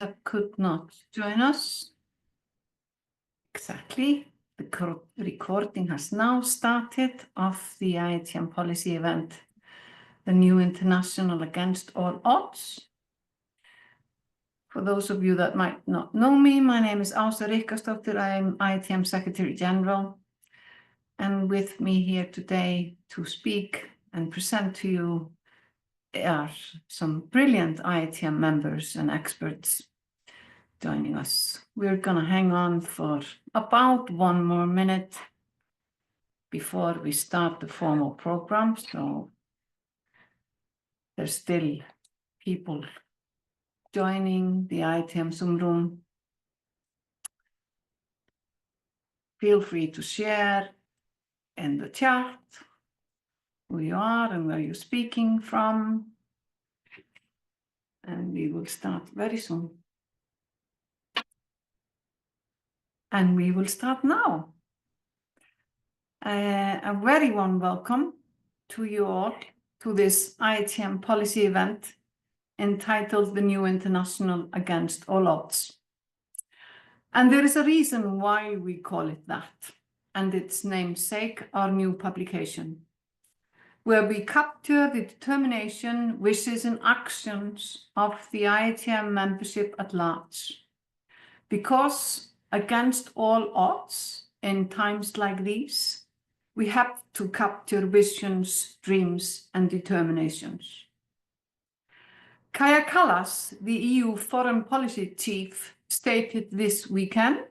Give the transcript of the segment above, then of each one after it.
that could not join us. Exactly. The recording has now started of the IETM policy event, the new international against all odds. For those of you that might not know me, my name is Ása Ríkharðsdóttir. I am IETM Secretary General. And with me here today to speak and present to you are some brilliant IETM members and experts joining us. We're going to hang on for about 1 more minute before we start the formal program. So there's still people joining the IETM Zoom room. Feel free to share in the chat who you are and where you're speaking from. And we will start very soon. And we will start now. A very warm welcome to you all to this IETM policy event entitled The New International Against All Odds. And there is a reason why we call it that, and its namesake, our new publication, where we capture the determination, wishes, and actions of the IETM membership at large. Because against all odds, in times like these, we have to capture visions, dreams, and determinations. Kaja Kallas, the EU foreign policy chief, stated this weekend,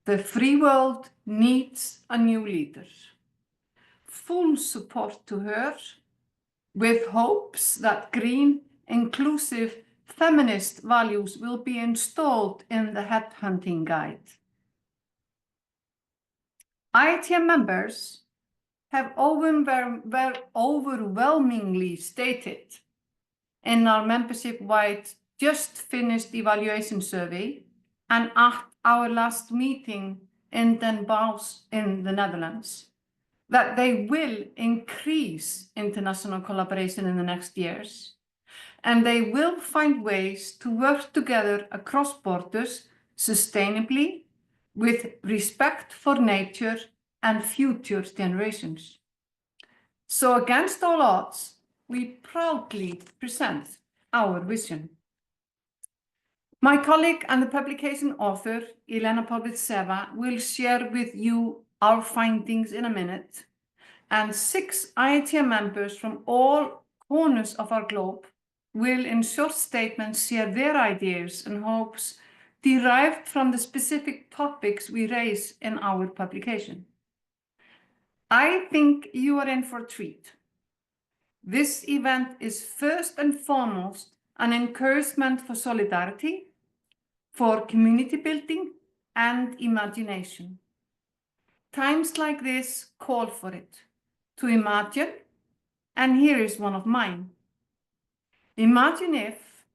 the free world needs a new leader. Full support to her, with hopes that green, inclusive, feminist values will be installed in the headhunting guide. IETM members have overwhelmingly stated in our membership-wide just finished evaluation survey and at our last meeting in Den Bosch in the Netherlands, that they will increase international collaboration in the next years, and they will find ways to work together across borders sustainably with respect for nature and future generations. So against all odds, we proudly present our vision. My colleague and the publication author, Elena Pavlitseva, will share with you our findings in a minute, and 6 IETM members from all corners of our globe will in short statements share their ideas and hopes derived from the specific topics we raise in our publication. I think you are in for a treat. This event is first and foremost an encouragement for solidarity, for community building and imagination. Times like this call for it, to imagine, and here is one of mine. Imagine if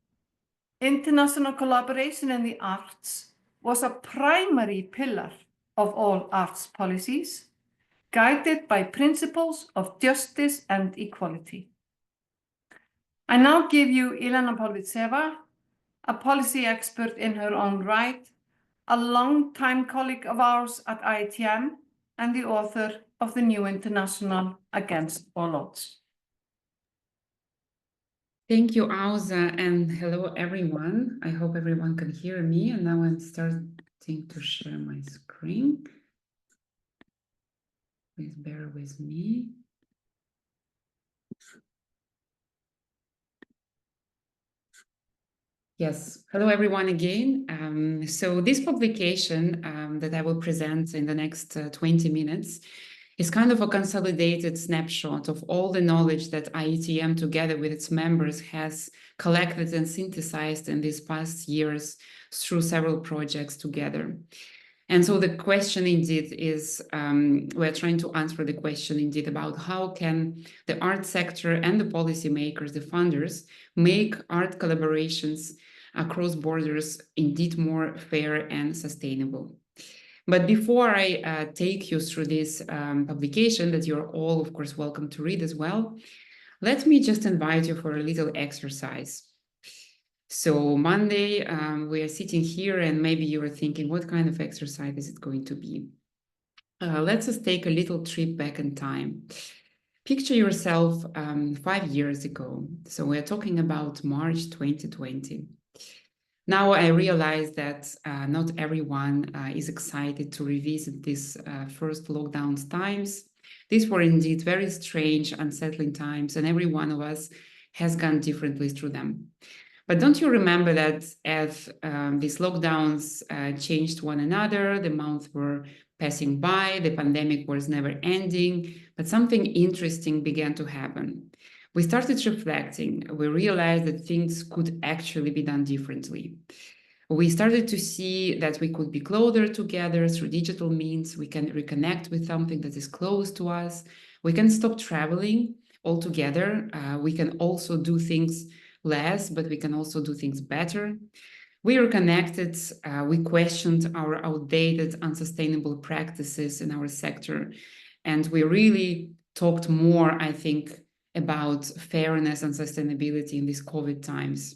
international collaboration in the arts was a primary pillar of all arts policies, guided by principles of justice and equality. I now give you Elena Pavlitseva, a policy expert in her own right, a long-time colleague of ours at IETM, and the author of the New International Against All Odds. Thank you, Ása, and hello, everyone. I hope everyone can hear me, and now I'm starting to share my screen. Please bear with me. Yes, hello everyone again. So this publication that I will present in the next 20 minutes is kind of a consolidated snapshot of all the knowledge that IETM together with its members has collected and synthesized in these past years through several projects together. And so the question indeed is, we're trying to answer the question indeed about how can the art sector and the policymakers, the funders, make art collaborations across borders indeed more fair and sustainable. But before I take you through this publication that you're all, of course, welcome to read as well, let me just invite you for a little exercise. So Monday, we are sitting here and maybe you are thinking, what kind of exercise is it going to be? Let's just take a little trip back in time. Picture yourself 5 years ago. So we're talking about March 2020. Now I realize that not everyone is excited to revisit these first lockdown times. These were indeed very strange, unsettling times, and every one of us has gone differently through them. But don't you remember that as these lockdowns changed one another, the months were passing by, the pandemic was never ending, but something interesting began to happen. We started reflecting. We realized that things could actually be done differently. We started to see that we could be closer together through digital means. We can reconnect with something that is close to us. We can stop traveling altogether. We can also do things less, but we can also do things better. We are connected. We questioned our outdated, unsustainable practices in our sector. And we really talked more, I think, about fairness and sustainability in these COVID times.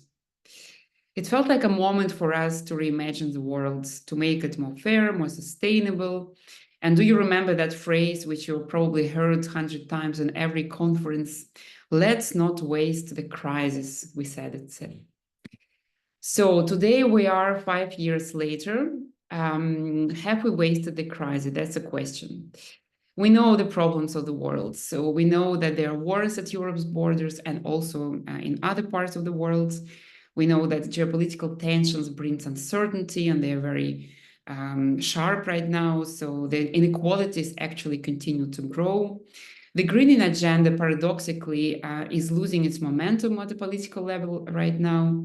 It felt like a moment for us to reimagine the world, to make it more fair, more sustainable. And do you remember that phrase, which you probably heard 100 times in every conference? Let's not waste the crisis, we said it. So today we are 5 years later. Have we wasted the crisis? That's a question. We know the problems of the world. So we know that there are wars at Europe's borders and also in other parts of the world. We know that geopolitical tensions bring uncertainty and they're very sharp right now. So the inequalities actually continue to grow. The greening agenda, paradoxically, is losing its momentum at the political level right now.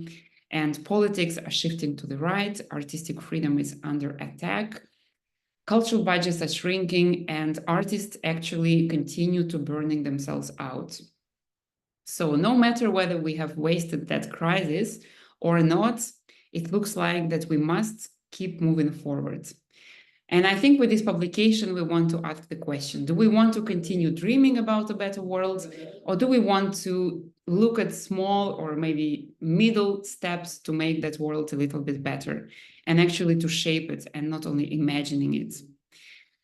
And politics are shifting to the right. Artistic freedom is under attack. Cultural budgets are shrinking and artists actually continue to burning themselves out. So no matter whether we have wasted that crisis or not, it looks like that we must keep moving forward. And I think with this publication, we want to ask the question, do we want to continue dreaming about a better world, or do we want to look at small or maybe middle steps to make that world a little bit better and actually to shape it and not only imagining it?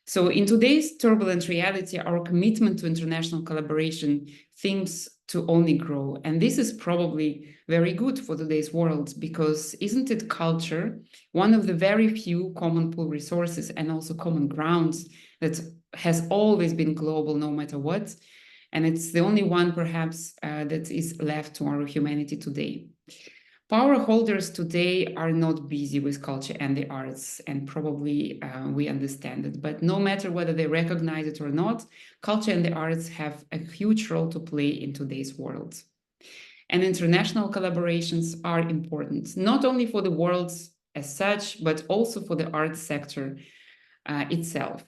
So in today's turbulent reality, our commitment to international collaboration seems to only grow. And this is probably very good for today's world, because isn't it culture, one of the very few common pool resources and also common grounds that has always been global no matter what? And it's the only one perhaps that is left to our humanity today. Power holders today are not busy with culture and the arts, and probably we understand it. But no matter whether they recognize it or not, culture and the arts have a huge role to play in today's world. And international collaborations are important, not only for the world as such, but also for the arts sector itself.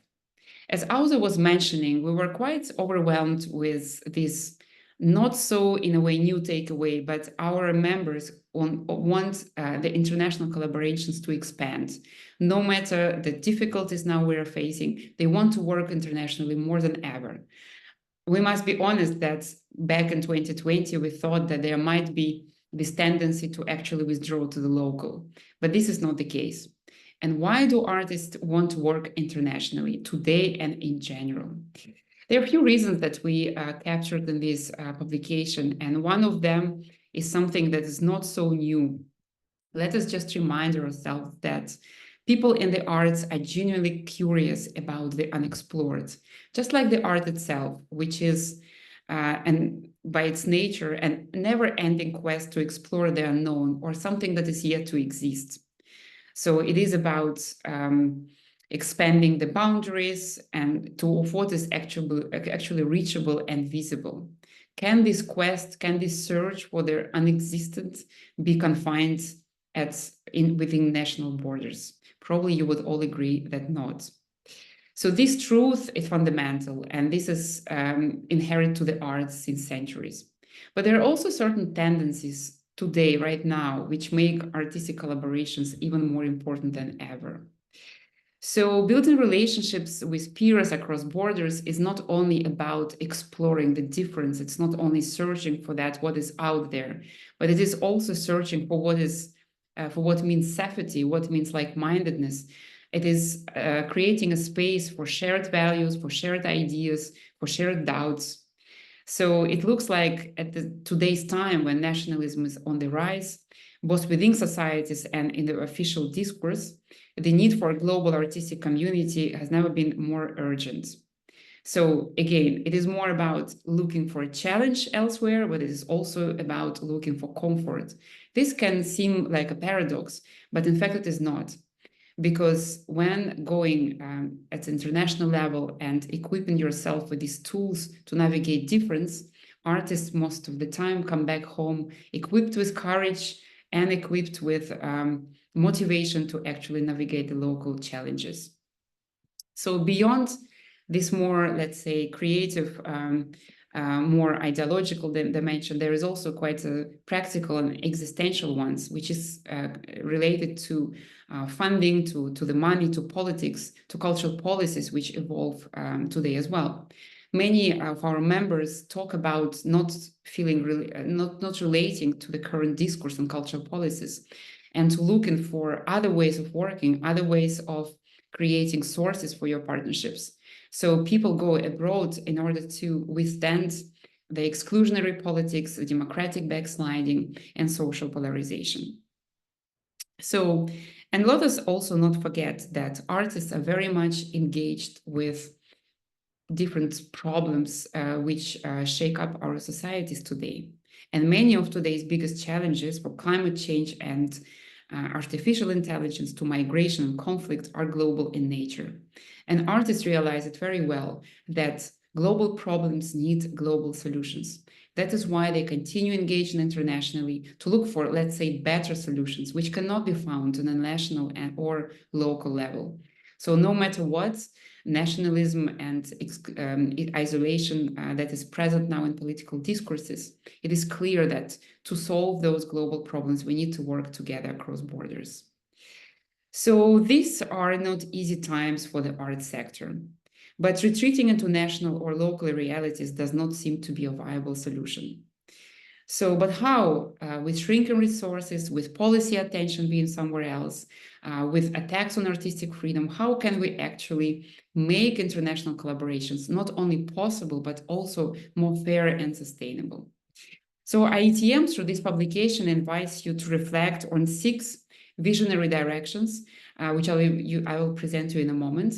As Auza was mentioning, we were quite overwhelmed with this not so in a way new takeaway, but our members want the international collaborations to expand. No matter the difficulties now we are facing, they want to work internationally more than ever. We must be honest that back in 2020, we thought that there might be this tendency to actually withdraw to the local, but this is not the case. And why do artists want to work internationally today and in general? There are a few reasons that we captured in this publication, and one of them is something that is not so new. Let us just remind ourselves that people in the arts are genuinely curious about the unexplored, just like the art itself, which is, and by its nature, a never-ending quest to explore the unknown or something that is yet to exist. So it is about expanding the boundaries and to what is actually reachable and visible. Can this quest, can this search for the unexistent be confined within national borders? Probably you would all agree that not. So this truth is fundamental, and this is inherent to the arts since centuries. But there are also certain tendencies today, right now, which make artistic collaborations even more important than ever. So building relationships with peers across borders is not only about exploring the difference. It's not only searching for that, what is out there, but it is also searching for what means safety, what means like-mindedness. It is creating a space for shared values, for shared ideas, for shared doubts. So it looks like at today's time when nationalism is on the rise, both within societies and in the official discourse, the need for a global artistic community has never been more urgent. So again, it is more about looking for a challenge elsewhere, but it is also about looking for comfort. This can seem like a paradox, but in fact it is not. Because when going at international level and equipping yourself with these tools to navigate difference, artists most of the time come back home equipped with courage and equipped with motivation to actually navigate the local challenges. So beyond this more, let's say, creative, more ideological dimension, there is also quite a practical and existential ones, which is related to funding, to the money, to politics, to cultural policies, which evolve today as well. Many of our members talk about not feeling not relating to the current discourse on cultural policies, and looking for other ways of working, other ways of creating sources for your partnerships. So people go abroad in order to withstand the exclusionary politics, the democratic backsliding, and social polarization. So, and let us also not forget that artists are very much engaged with different problems which shake up our societies today. And many of today's biggest challenges, for climate change and artificial intelligence to migration and conflict, are global in nature. And artists realize it very well that global problems need global solutions. That is why they continue engaging internationally to look for, let's say, better solutions, which cannot be found on a national or local level. So no matter what, nationalism and isolation that is present now in political discourses, it is clear that to solve those global problems, we need to work together across borders. So these are not easy times for the art sector, but retreating into national or local realities does not seem to be a viable solution. So, but how? With shrinking resources, with policy attention being somewhere else, with attacks on artistic freedom, how can we actually make international collaborations not only possible, but also more fair and sustainable? So IETM, through this publication, invites you to reflect on 6 visionary directions, which I will present to you in a moment.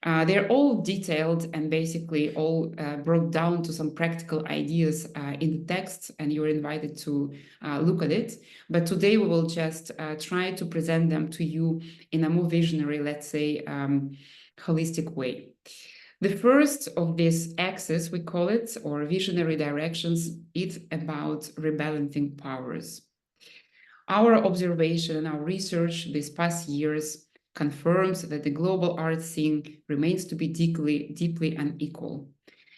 They're all detailed and basically all brought down to some practical ideas in the text, and you're invited to look at it. But today we will just try to present them to you in a more visionary, let's say, holistic way. The first of this axis, we call it, or visionary directions, is about rebalancing powers. Our observation and our research these past years confirms that the global art scene remains to be deeply unequal.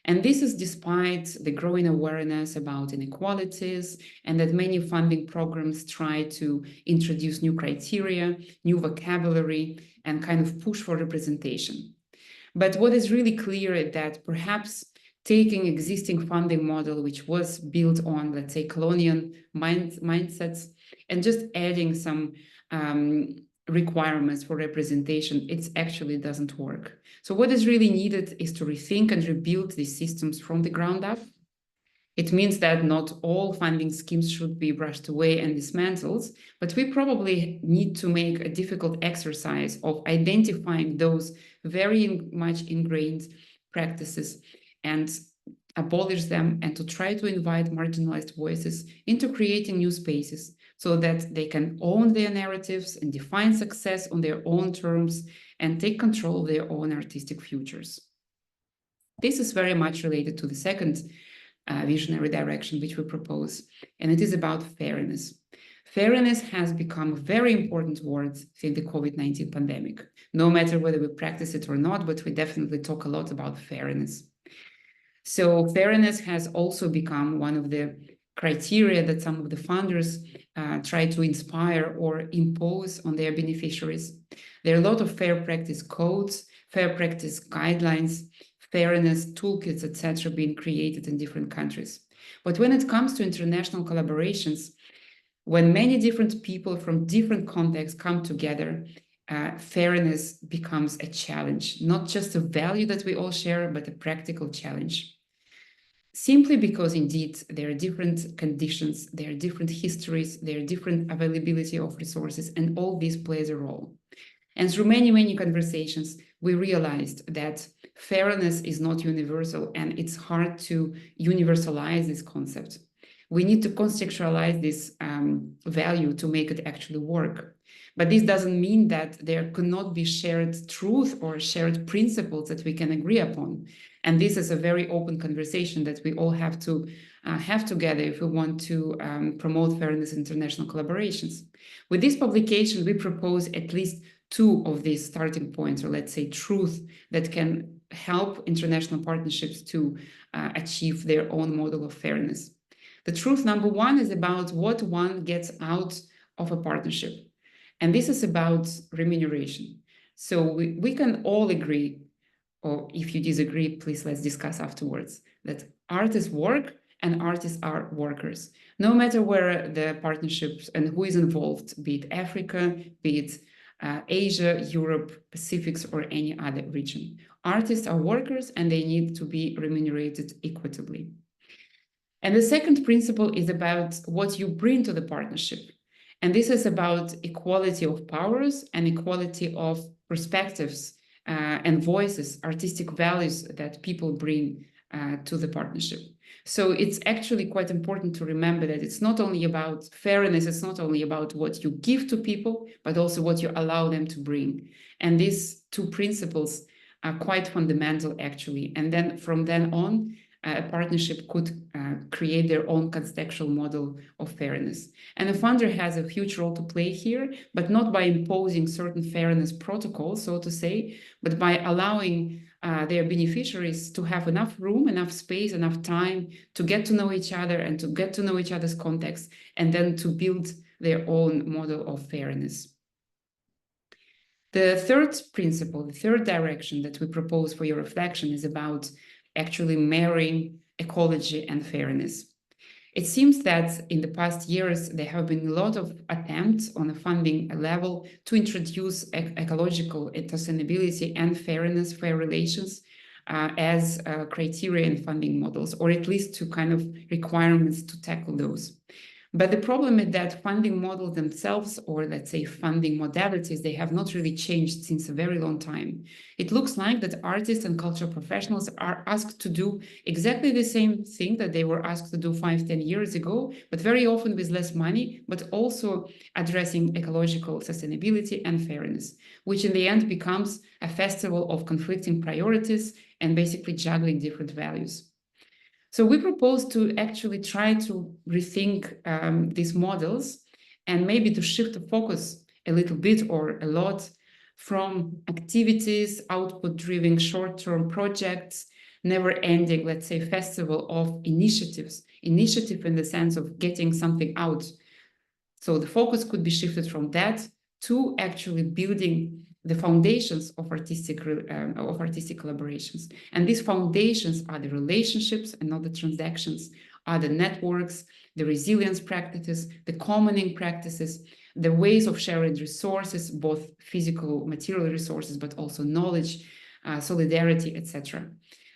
And this is despite the growing awareness about inequalities and that many funding programs try to introduce new criteria, new vocabulary, and kind of push for representation. But what is really clear is that perhaps taking existing funding model, which was built on, let's say, colonial mindsets, and just adding some requirements for representation, it actually doesn't work. So what is really needed is to rethink and rebuild these systems from the ground up. It means that not all funding schemes should be brushed away and dismantled, but we probably need to make a difficult exercise of identifying those very much ingrained practices and abolish them, and to try to invite marginalized voices into creating new spaces so that they can own their narratives and define success on their own terms and take control of their own artistic futures. This is very much related to the second visionary direction which we propose, and it is about fairness. Fairness has become a very important word since the COVID-19 pandemic, no matter whether we practice it or not, but we definitely talk a lot about fairness. So fairness has also become one of the criteria that some of the funders try to inspire or impose on their beneficiaries. There are a lot of fair practice codes, fair practice guidelines, fairness toolkits, etc., being created in different countries. But when it comes to international collaborations, when many different people from different contexts come together, fairness becomes a challenge, not just a value that we all share, but a practical challenge. Simply because indeed there are different conditions, there are different histories, there are different availability of resources, and all this plays a role. And through many, many conversations, we realized that fairness is not universal, and it's hard to universalize this concept. We need to contextualize this value to make it actually work. But this doesn't mean that there cannot be shared truth or shared principles that we can agree upon. And this is a very open conversation that we all have to have together if we want to promote fairness in international collaborations. With this publication, we propose at least 2 of these starting points, or let's say truth, that can help international partnerships to achieve their own model of fairness. The truth number 1 is about what one gets out of a partnership. And this is about remuneration. So we can all agree, or if you disagree, please let's discuss afterwards, that artists work and artists are workers. No matter where the partnerships and who is involved, be it Africa, be it Asia, Europe, Pacifics, or any other region. Artists are workers and they need to be remunerated equitably. And the second principle is about what you bring to the partnership. And this is about equality of powers and equality of perspectives and voices, artistic values that people bring to the partnership. So it's actually quite important to remember that it's not only about fairness, it's not only about what you give to people, but also what you allow them to bring. And these 2 principles are quite fundamental, actually. And then from then on, a partnership could create their own contextual model of fairness. And the funder has a huge role to play here, but not by imposing certain fairness protocols, so to say, but by allowing their beneficiaries to have enough room, enough space, enough time to get to know each other and to get to know each other's context, and then to build their own model of fairness. The third principle, the third direction that we propose for your reflection is about actually marrying ecology and fairness. It seems that in the past years, there have been a lot of attempts on a funding level to introduce ecological sustainability and fairness, fair relations as criteria in funding models, or at least to kind of requirements to tackle those. But the problem is that funding models themselves, or let's say funding modalities, they have not really changed since a very long time. It looks like that artists and cultural professionals are asked to do exactly the same thing that they were asked to do 5-10 years ago, but very often with less money, but also addressing ecological sustainability and fairness, which in the end becomes a festival of conflicting priorities and basically juggling different values. So we propose to actually try to rethink these models and maybe to shift the focus a little bit or a lot from activities, output-driven short-term projects, never-ending, let's say, festival of initiatives, initiative in the sense of getting something out. So the focus could be shifted from that to actually building the foundations of artistic collaborations. And these foundations are the relationships and not the transactions, are the networks, the resilience practices, the commoning practices, the ways of sharing resources, both physical, material resources, but also knowledge, solidarity, etc.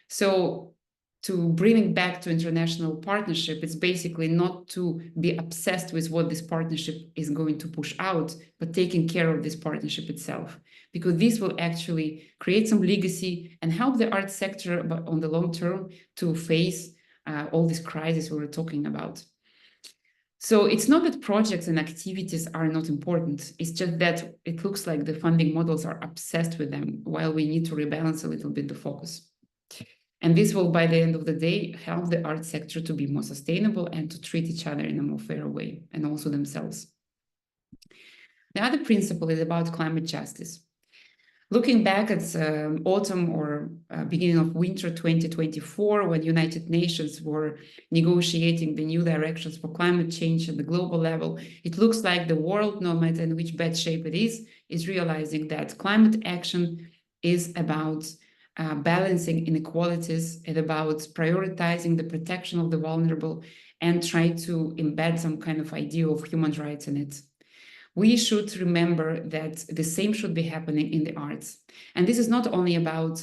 So to bring it back to international partnership, it's basically not to be obsessed with what this partnership is going to push out, but taking care of this partnership itself, because this will actually create some legacy and help the art sector but on the long term to face all these crises we were talking about. So it's not that projects and activities are not important. It's just that it looks like the funding models are obsessed with them, while we need to rebalance a little bit the focus. And this will, by the end of the day, help the art sector to be more sustainable and to treat each other in a more fair way, and also themselves. The other principle is about climate justice. Looking back at autumn or beginning of winter 2024, when United Nations were negotiating the new directions for climate change at the global level, it looks like the world, no matter in which bad shape it is realizing that climate action is about balancing inequalities and about prioritizing the protection of the vulnerable and try to embed some kind of idea of human rights in it. We should remember that the same should be happening in the arts. And this is not only about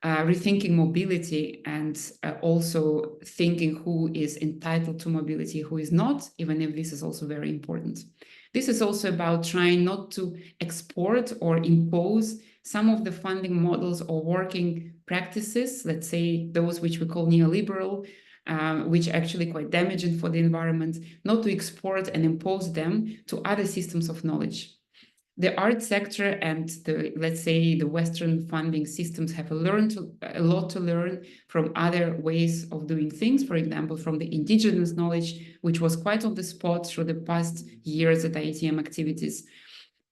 rethinking mobility and also thinking who is entitled to mobility, who is not, even if this is also very important. This is also about trying not to export or impose some of the funding models or working practices, let's say those which we call neoliberal, which are actually quite damaging for the environment, not to export and impose them to other systems of knowledge. The art sector and let's say the Western funding systems have learned a lot to learn from other ways of doing things, for example, from the indigenous knowledge, which was quite on the spot through the past years at IETM activities.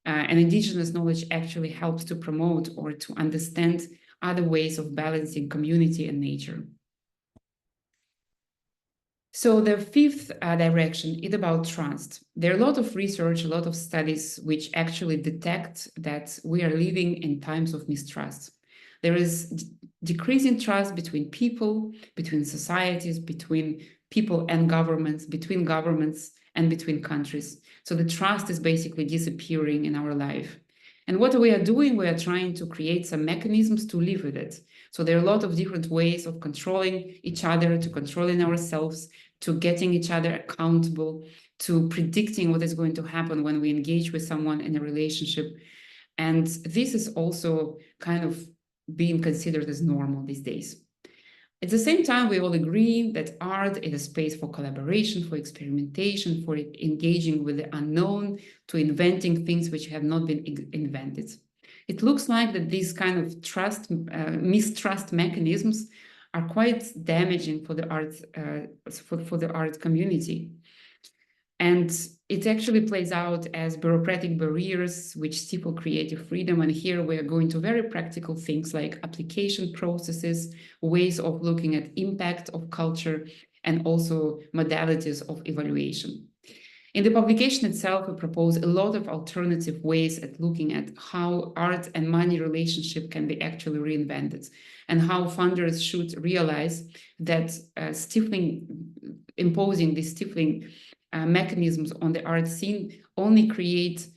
And indigenous knowledge actually helps to promote or to understand other ways of balancing community and nature. So the fifth direction is about trust. There are a lot of research, a lot of studies which actually detect that we are living in times of mistrust. There is decreasing trust between people, between societies, between people and governments, between governments and between countries. So the trust is basically disappearing in our life. And what we are doing, we are trying to create some mechanisms to live with it. So there are a lot of different ways of controlling each other, to controlling ourselves, to getting each other accountable, to predicting what is going to happen when we engage with someone in a relationship. And this is also kind of being considered as normal these days. At the same time, we all agree that art is a space for collaboration, for experimentation, for engaging with the unknown, to inventing things which have not been invented. It looks like that these kind of mistrust mechanisms are quite damaging for the art community. And it actually plays out as bureaucratic barriers which stifle creative freedom. And here we are going to very practical things like application processes, ways of looking at impact of culture, and also modalities of evaluation. In the publication itself, we propose a lot of alternative ways at looking at how art and money relationship can be actually reinvented, and how funders should realize that imposing these stifling mechanisms on the art scene only create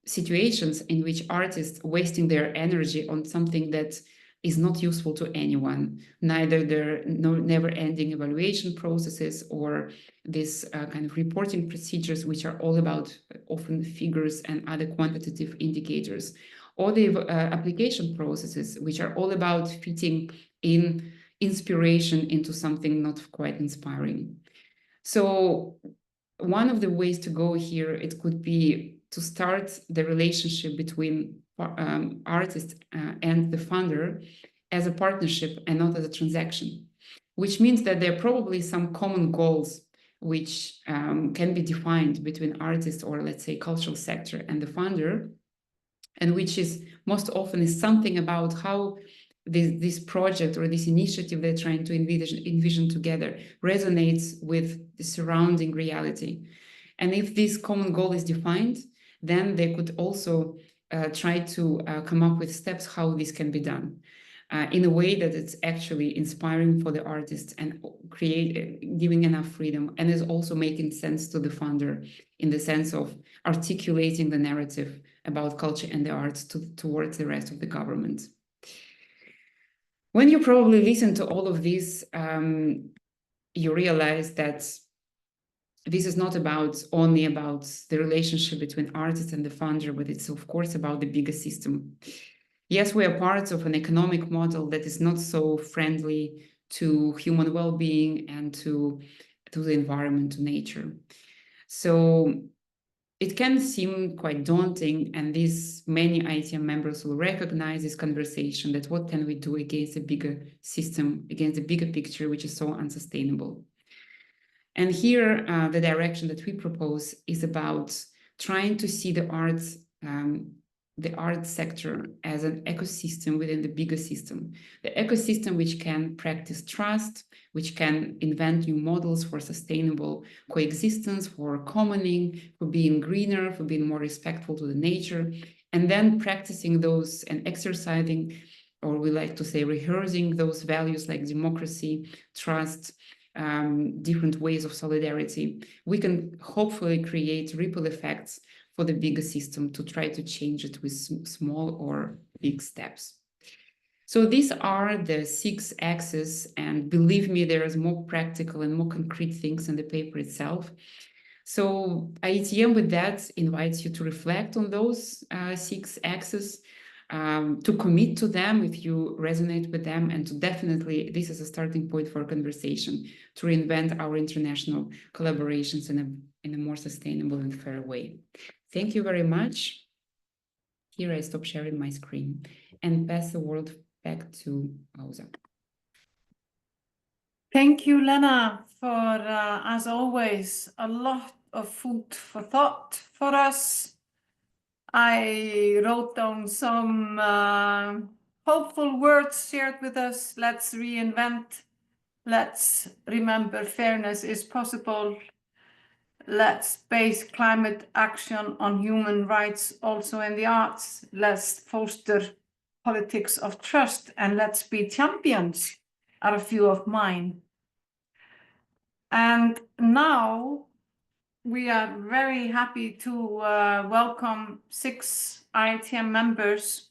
situations in which artists wasting their energy on something that is not useful to anyone, neither their never-ending evaluation processes or this kind of reporting procedures, which are all about often figures and other quantitative indicators, or the application processes, which are all about fitting in inspiration into something not quite inspiring. So one of the ways to go here, it could be to start the relationship between artist and the funder as a partnership and not as a transaction, which means that there are probably some common goals which can be defined between artists or, let's say, cultural sector and the funder, and which is most often is something about how this project or this initiative they're trying to envision together resonates with the surrounding reality. And if this common goal is defined, then they could also try to come up with steps how this can be done in a way that it's actually inspiring for the artist and giving enough freedom, and is also making sense to the funder in the sense of articulating the narrative about culture and the arts towards the rest of the government. When you probably listen to all of this, you realize that this is not only about the relationship between artists and the funder, but it's of course about the bigger system. Yes, we are parts of an economic model that is not so friendly to human well-being and to the environment, to nature. So it can seem quite daunting, and many IETM members will recognize this conversation that what can we do against a bigger system, against a bigger picture, which is so unsustainable. And here, the direction that we propose is about trying to see the arts the art sector as an ecosystem within the bigger system. The ecosystem which can practice trust, which can invent new models for sustainable coexistence, for commoning, for being greener, for being more respectful to the nature, and then practicing those and exercising, or we like to say rehearsing those values like democracy, trust, different ways of solidarity. We can hopefully create ripple effects for the bigger system to try to change it with small or big steps. So these are the 6 axes, and believe me, there is more practical and more concrete things in the paper itself. So IETM with that invites you to reflect on those 6 axes, to commit to them if you resonate with them, and to definitely, this is a starting point for a conversation to reinvent our international collaborations in a more sustainable and fair way. Thank you very much. Here I stop sharing my screen and pass the word back to Auza. Thank you, Lena, for, as always, a lot of food for thought for us. I wrote down some hopeful words shared with us. Let's reinvent. Let's remember fairness is possible. Let's base climate action on human rights also in the arts. Let's foster politics of trust, and let's be champions are a few of mine. And now we are very happy to welcome 6 IETM members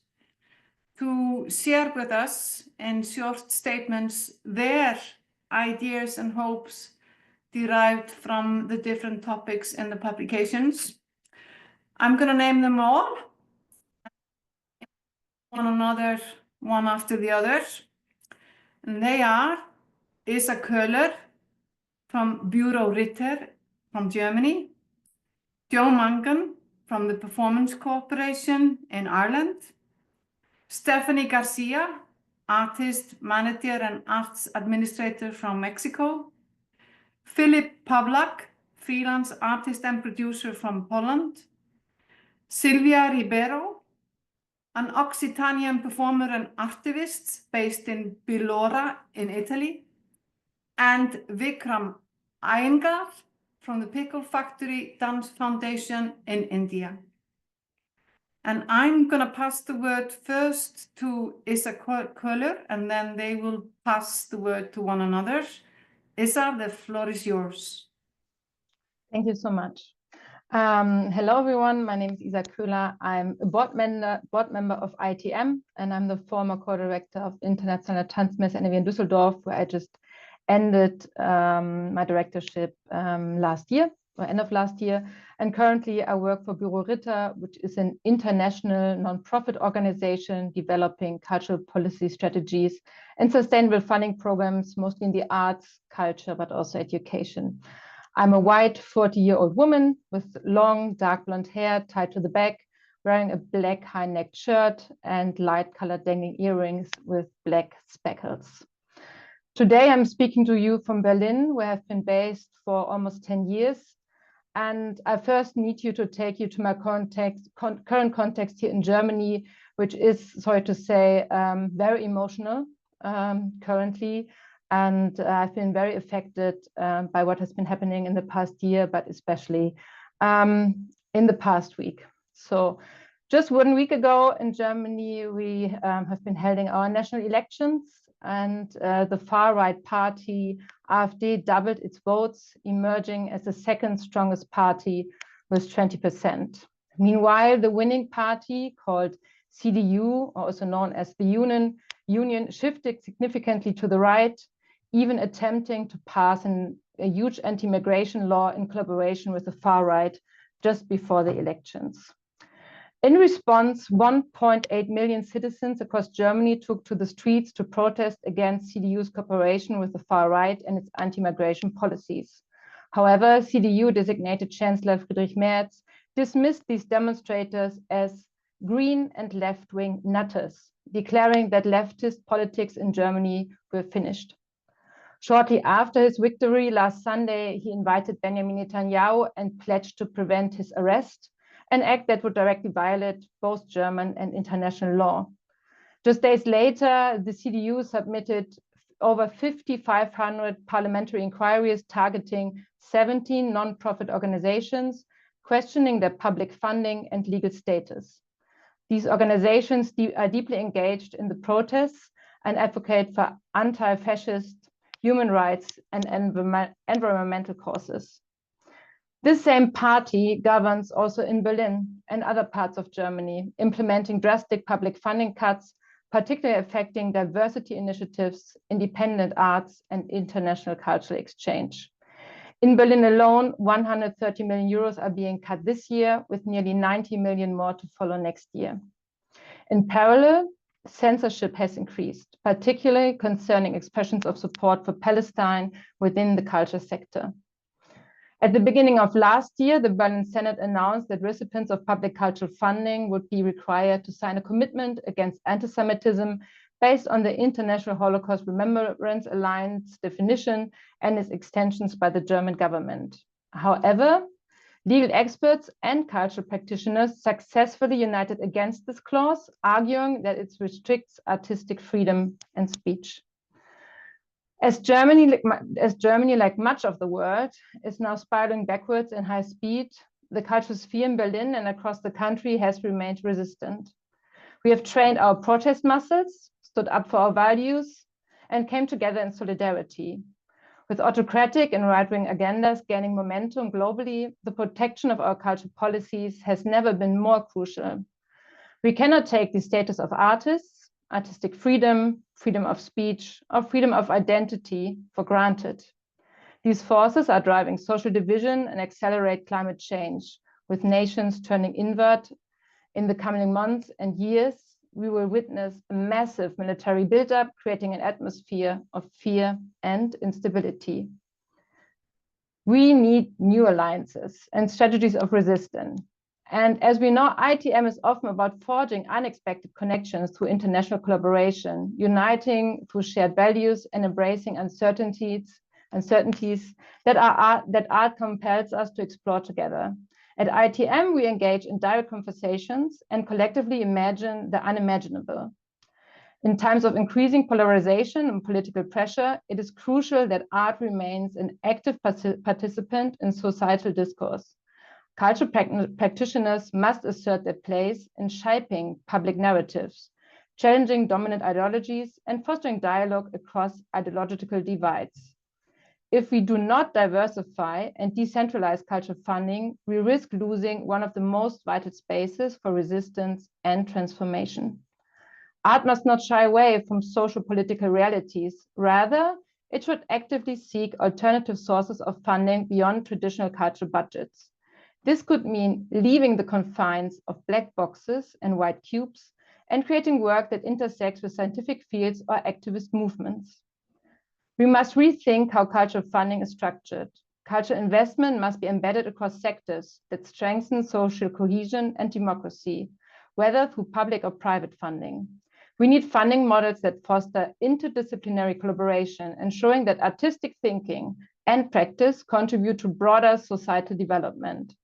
to share with us in short statements their ideas and hopes derived from the different topics in the publications. I'm going to name them all, one after the other. And they are Isa Köhler from Bureau Ritter from Germany, Joe Mangan from the Performance Corporation in Ireland, Stephanie Garcia, artist, manager, and arts administrator from Mexico, Philip Pavlak, freelance artist and producer from Poland, Silvia Ribeiro, an Occitanian performer and activist based in Billora in Italy, and Vikram Iyengar from the Pickle Factory Dance Foundation in India. And I'm going to pass the word first to Isa Köhler, and then they will pass the word to one another. Isa, the floor is yours. Thank you so much. Hello, everyone. My name is Isa Köhler. I'm a board member of IETM, and I'm the former co-director of International Tanzmesse NRW in Düsseldorf, where I just ended my directorship last year, or end of last year. And currently I work for Bureau Ritter, which is an international non-profit organization developing cultural policy strategies and sustainable funding programs, mostly in the arts, culture, but also education. I'm a white 40-year-old woman with long dark blonde hair tied to the back, wearing a black high-necked shirt and light-colored dangling earrings with black speckles. Today, I'm speaking to you from Berlin, where I've been based for almost 10 years. And I first need to take you to my current context here in Germany, which is, sorry to say, very emotional currently. And I've been very affected by what has been happening in the past year, but especially in the past week. So just 1 week ago in Germany, we have been holding our national elections, and the far-right party AfD doubled its votes, emerging as the second strongest party with 20%. Meanwhile, the winning party, called CDU, also known as the Union, shifted significantly to the right, even attempting to pass a huge anti-migration law in collaboration with the far right just before the elections. In response, 1.8 million citizens across Germany took to the streets to protest against CDU's cooperation with the far right and its anti-migration policies. However, CDU designated Chancellor Friedrich Merz dismissed these demonstrators as green and left-wing nutters, declaring that leftist politics in Germany were finished. Shortly after his victory last Sunday, he invited Benjamin Netanyahu and pledged to prevent his arrest an act that would directly violate both German and international law. Just days later, the CDU submitted over 5,500 parliamentary inquiries targeting 17 non-profit organizations, questioning their public funding and legal status. These organizations are deeply engaged in the protests and advocate for anti-fascist, human rights, and environmental causes. This same party governs also in Berlin and other parts of Germany, implementing drastic public funding cuts, particularly affecting diversity initiatives, independent arts, and international cultural exchange. In Berlin alone, 130 million euros are being cut this year, with nearly 90 million more to follow next year. In parallel, censorship has increased, particularly concerning expressions of support for Palestine within the culture sector. At the beginning of last year, the Berlin Senate announced that recipients of public cultural funding would be required to sign a commitment against anti-Semitism based on the International Holocaust Remembrance Alliance definition and its extensions by the German government. However, legal experts and cultural practitioners successfully united against this clause, arguing that it restricts artistic freedom and speech. As Germany, like much of the world, is now spiraling backwards in high speed, the cultural sphere in Berlin and across the country has remained resistant. We have trained our protest muscles, stood up for our values, and came together in solidarity. With autocratic and right-wing agendas gaining momentum globally, the protection of our cultural policies has never been more crucial. We cannot take the status of artists, artistic freedom, freedom of speech, or freedom of identity for granted. These forces are driving social division and accelerate climate change, with nations turning inward. In the coming months and years, we will witness a massive military buildup, creating an atmosphere of fear and instability. We need new alliances and strategies of resistance. And as we know, IETM is often about forging unexpected connections through international collaboration, uniting through shared values and embracing uncertainties that art compels us to explore together. At IETM, we engage in direct conversations and collectively imagine the unimaginable. In times of increasing polarization and political pressure, it is crucial that art remains an active participant in societal discourse. Cultural practitioners must assert their place in shaping public narratives, challenging dominant ideologies, and fostering dialogue across ideological divides. If we do not diversify and decentralize cultural funding, we risk losing one of the most vital spaces for resistance and transformation. Art must not shy away from social political realities. Rather, it should actively seek alternative sources of funding beyond traditional cultural budgets. This could mean leaving the confines of black boxes and white cubes and creating work that intersects with scientific fields or activist movements. We must rethink how cultural funding is structured. Cultural investment must be embedded across sectors that strengthen social cohesion and democracy, whether through public or private funding. We need funding models that foster interdisciplinary collaboration, ensuring that artistic thinking and practice contribute to broader societal development.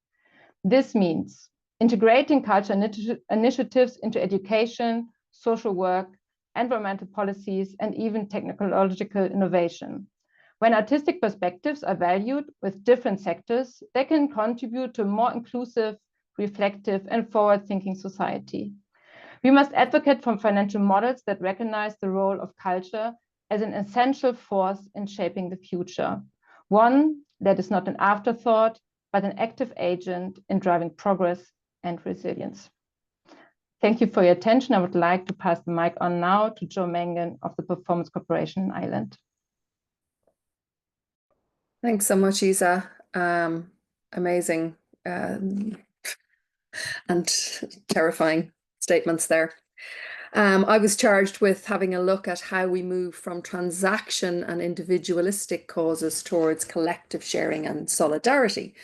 This means integrating cultural initiatives into education, social work, environmental policies, and even technological innovation. When artistic perspectives are valued with different sectors, they can contribute to a more inclusive, reflective, and forward-thinking society. We must advocate for financial models that recognize the role of culture as an essential force in shaping the future, one that is not an afterthought, but an active agent in driving progress and resilience. Thank you for your attention. I would like to pass the mic on now to Joe Mangan of the Performance Corporation in Ireland. Thanks so much, Isa. Amazing and terrifying statements there. I was charged with having a look at how we move from transaction and individualistic causes towards collective sharing and solidarity.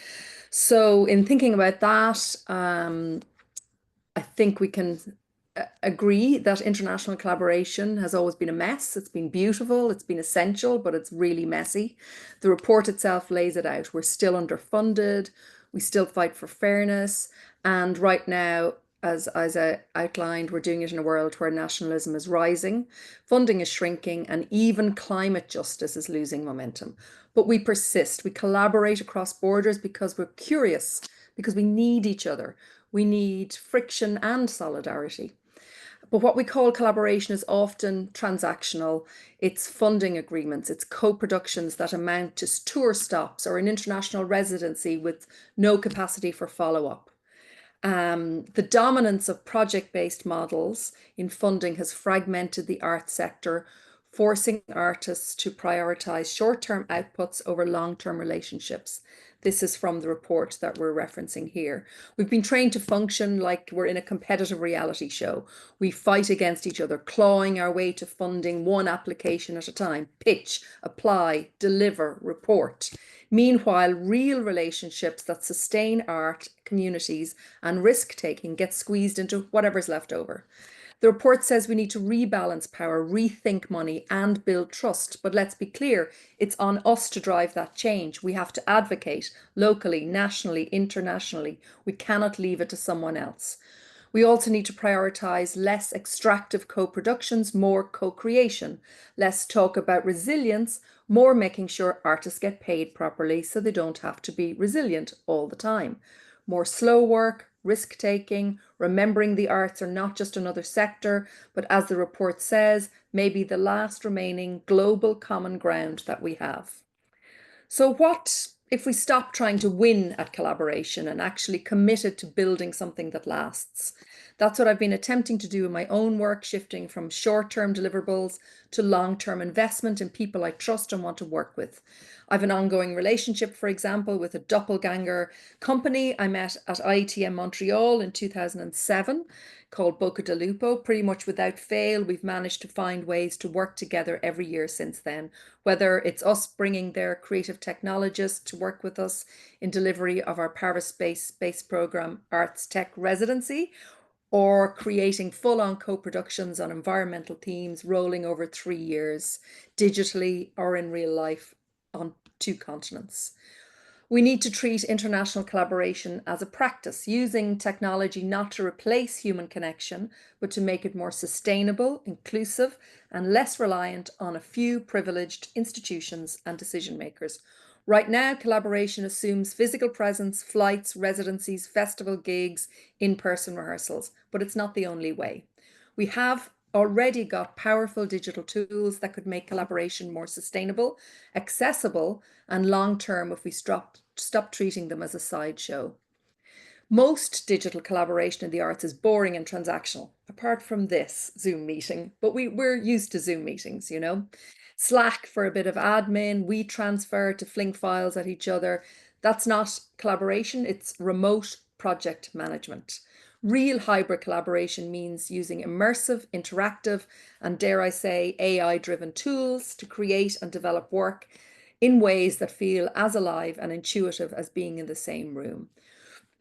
So in thinking about that, I think we can agree that international collaboration has always been a mess. It's been beautiful, it's been essential, but it's really messy. The report itself lays it out. We're still underfunded. We still fight for fairness. And right now, as I outlined, we're doing it in a world where nationalism is rising, funding is shrinking, and even climate justice is losing momentum. But we persist. We collaborate across borders because we're curious, because we need each other. We need friction and solidarity. But what we call collaboration is often transactional. It's funding agreements, it's co-productions that amount to tour stops or an international residency with no capacity for follow-up. The dominance of project-based models in funding has fragmented the arts sector, forcing artists to prioritize short-term outputs over long-term relationships. This is from the report that we're referencing here. We've been trained to function like we're in a competitive reality show. We fight against each other, clawing our way to funding one application at a time. Pitch, apply, deliver, report. Meanwhile, real relationships that sustain art, communities, and risk-taking get squeezed into whatever's left over. The report says we need to rebalance power, rethink money, and build trust. But let's be clear, it's on us to drive that change. We have to advocate locally, nationally, internationally. We cannot leave it to someone else. We also need to prioritise less extractive co-productions, more co-creation, less talk about resilience, more making sure artists get paid properly so they don't have to be resilient all the time. More slow work, risk-taking, remembering the arts are not just another sector, but as the report says, maybe the last remaining global common ground that we have. So what if we stop trying to win at collaboration and actually committed to building something that lasts? That's what I've been attempting to do in my own work, shifting from short-term deliverables to long-term investment in people I trust and want to work with. I have an ongoing relationship, for example, with a doppelganger company I met at IETM Montreal in 2007 called Boca de Lupo. Pretty much without fail, we've managed to find ways to work together every year since then, whether it's us bringing their creative technologists to work with us in delivery of our Paris-based program Arts Tech Residency, or creating full-on co-productions on environmental themes rolling over 3 years, digitally or in real life on 2 continents. We need to treat international collaboration as a practice, using technology not to replace human connection, but to make it more sustainable, inclusive, and less reliant on a few privileged institutions and decision makers. Right now, collaboration assumes physical presence, flights, residencies, festival gigs, in-person rehearsals, but it's not the only way. We have already got powerful digital tools that could make collaboration more sustainable, accessible, and long-term if we stop treating them as a sideshow. Most digital collaboration in the arts is boring and transactional, apart from this Zoom meeting, but we're used to Zoom meetings, you know. Slack for a bit of admin, WeTransfer to fling files at each other. That's not collaboration, it's remote project management. Real hybrid collaboration means using immersive, interactive, and dare I say, AI-driven tools to create and develop work in ways that feel as alive and intuitive as being in the same room.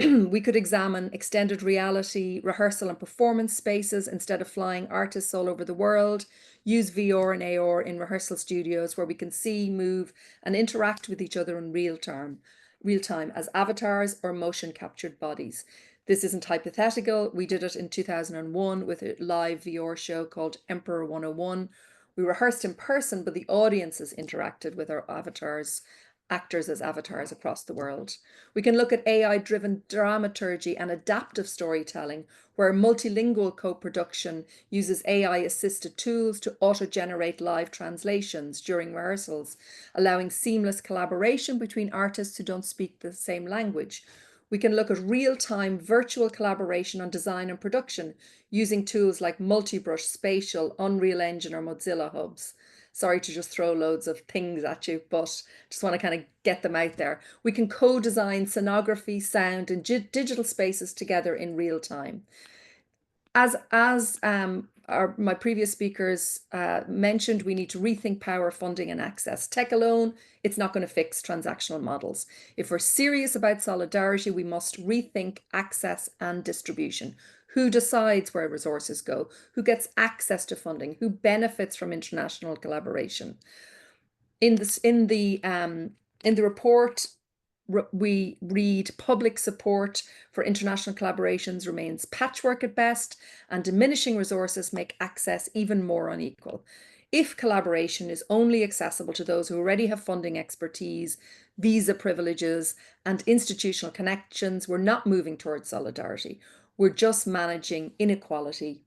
We could examine extended reality, rehearsal and performance spaces instead of flying artists all over the world, use VR and AR in rehearsal studios where we can see, move, and interact with each other in real time as avatars or motion captured bodies. This isn't hypothetical. We did it in 2001 with a live VR show called Emperor 101. We rehearsed in person, but the audiences interacted with our avatars, actors as avatars across the world. We can look at AI-driven dramaturgy and adaptive storytelling, where multilingual co-production uses AI-assisted tools to auto-generate live translations during rehearsals, allowing seamless collaboration between artists who don't speak the same language. We can look at real-time virtual collaboration on design and production using tools like Multibrush, Spatial, Unreal Engine, or Mozilla Hubs. Sorry to just throw loads of things at you, but just want to kind of get them out there. We can co-design scenography, sound, and digital spaces together in real time. As my previous speakers mentioned, we need to rethink power, funding, and access. Tech alone, it's not going to fix transactional models. If we're serious about solidarity, we must rethink access and distribution. Who decides where resources go? Who gets access to funding? Who benefits from international collaboration? In the report, we read public support for international collaborations remains patchwork at best, and diminishing resources make access even more unequal. If collaboration is only accessible to those who already have funding expertise, visa privileges, and institutional connections, we're not moving towards solidarity. We're just managing inequality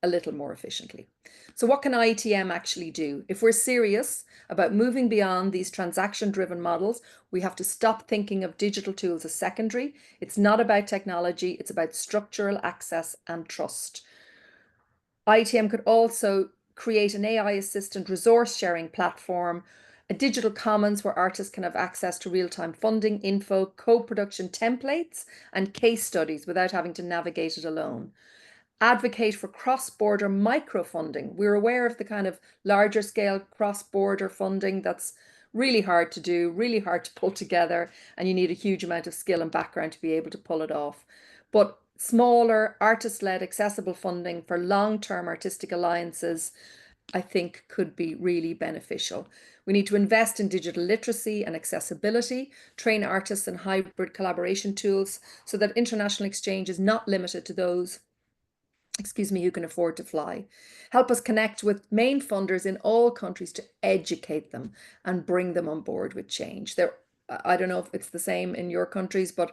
a little more efficiently. So what can IETM actually do? If we're serious about moving beyond these transaction-driven models, we have to stop thinking of digital tools as secondary. It's not about technology, it's about structural access and trust. IETM could also create an AI assistant resource sharing platform, a digital commons where artists can have access to real-time funding, info, co-production templates, and case studies without having to navigate it alone. Advocate for cross-border microfunding. We're aware of the kind of larger scale cross-border funding that's really hard to do, really hard to pull together, and you need a huge amount of skill and background to be able to pull it off. But smaller, artist-led, accessible funding for long-term artistic alliances, I think, could be really beneficial. We need to invest in digital literacy and accessibility, train artists in hybrid collaboration tools so that international exchange is not limited to those who can afford to fly. Help us connect with main funders in all countries to educate them and bring them on board with change. I don't know if it's the same in your countries, but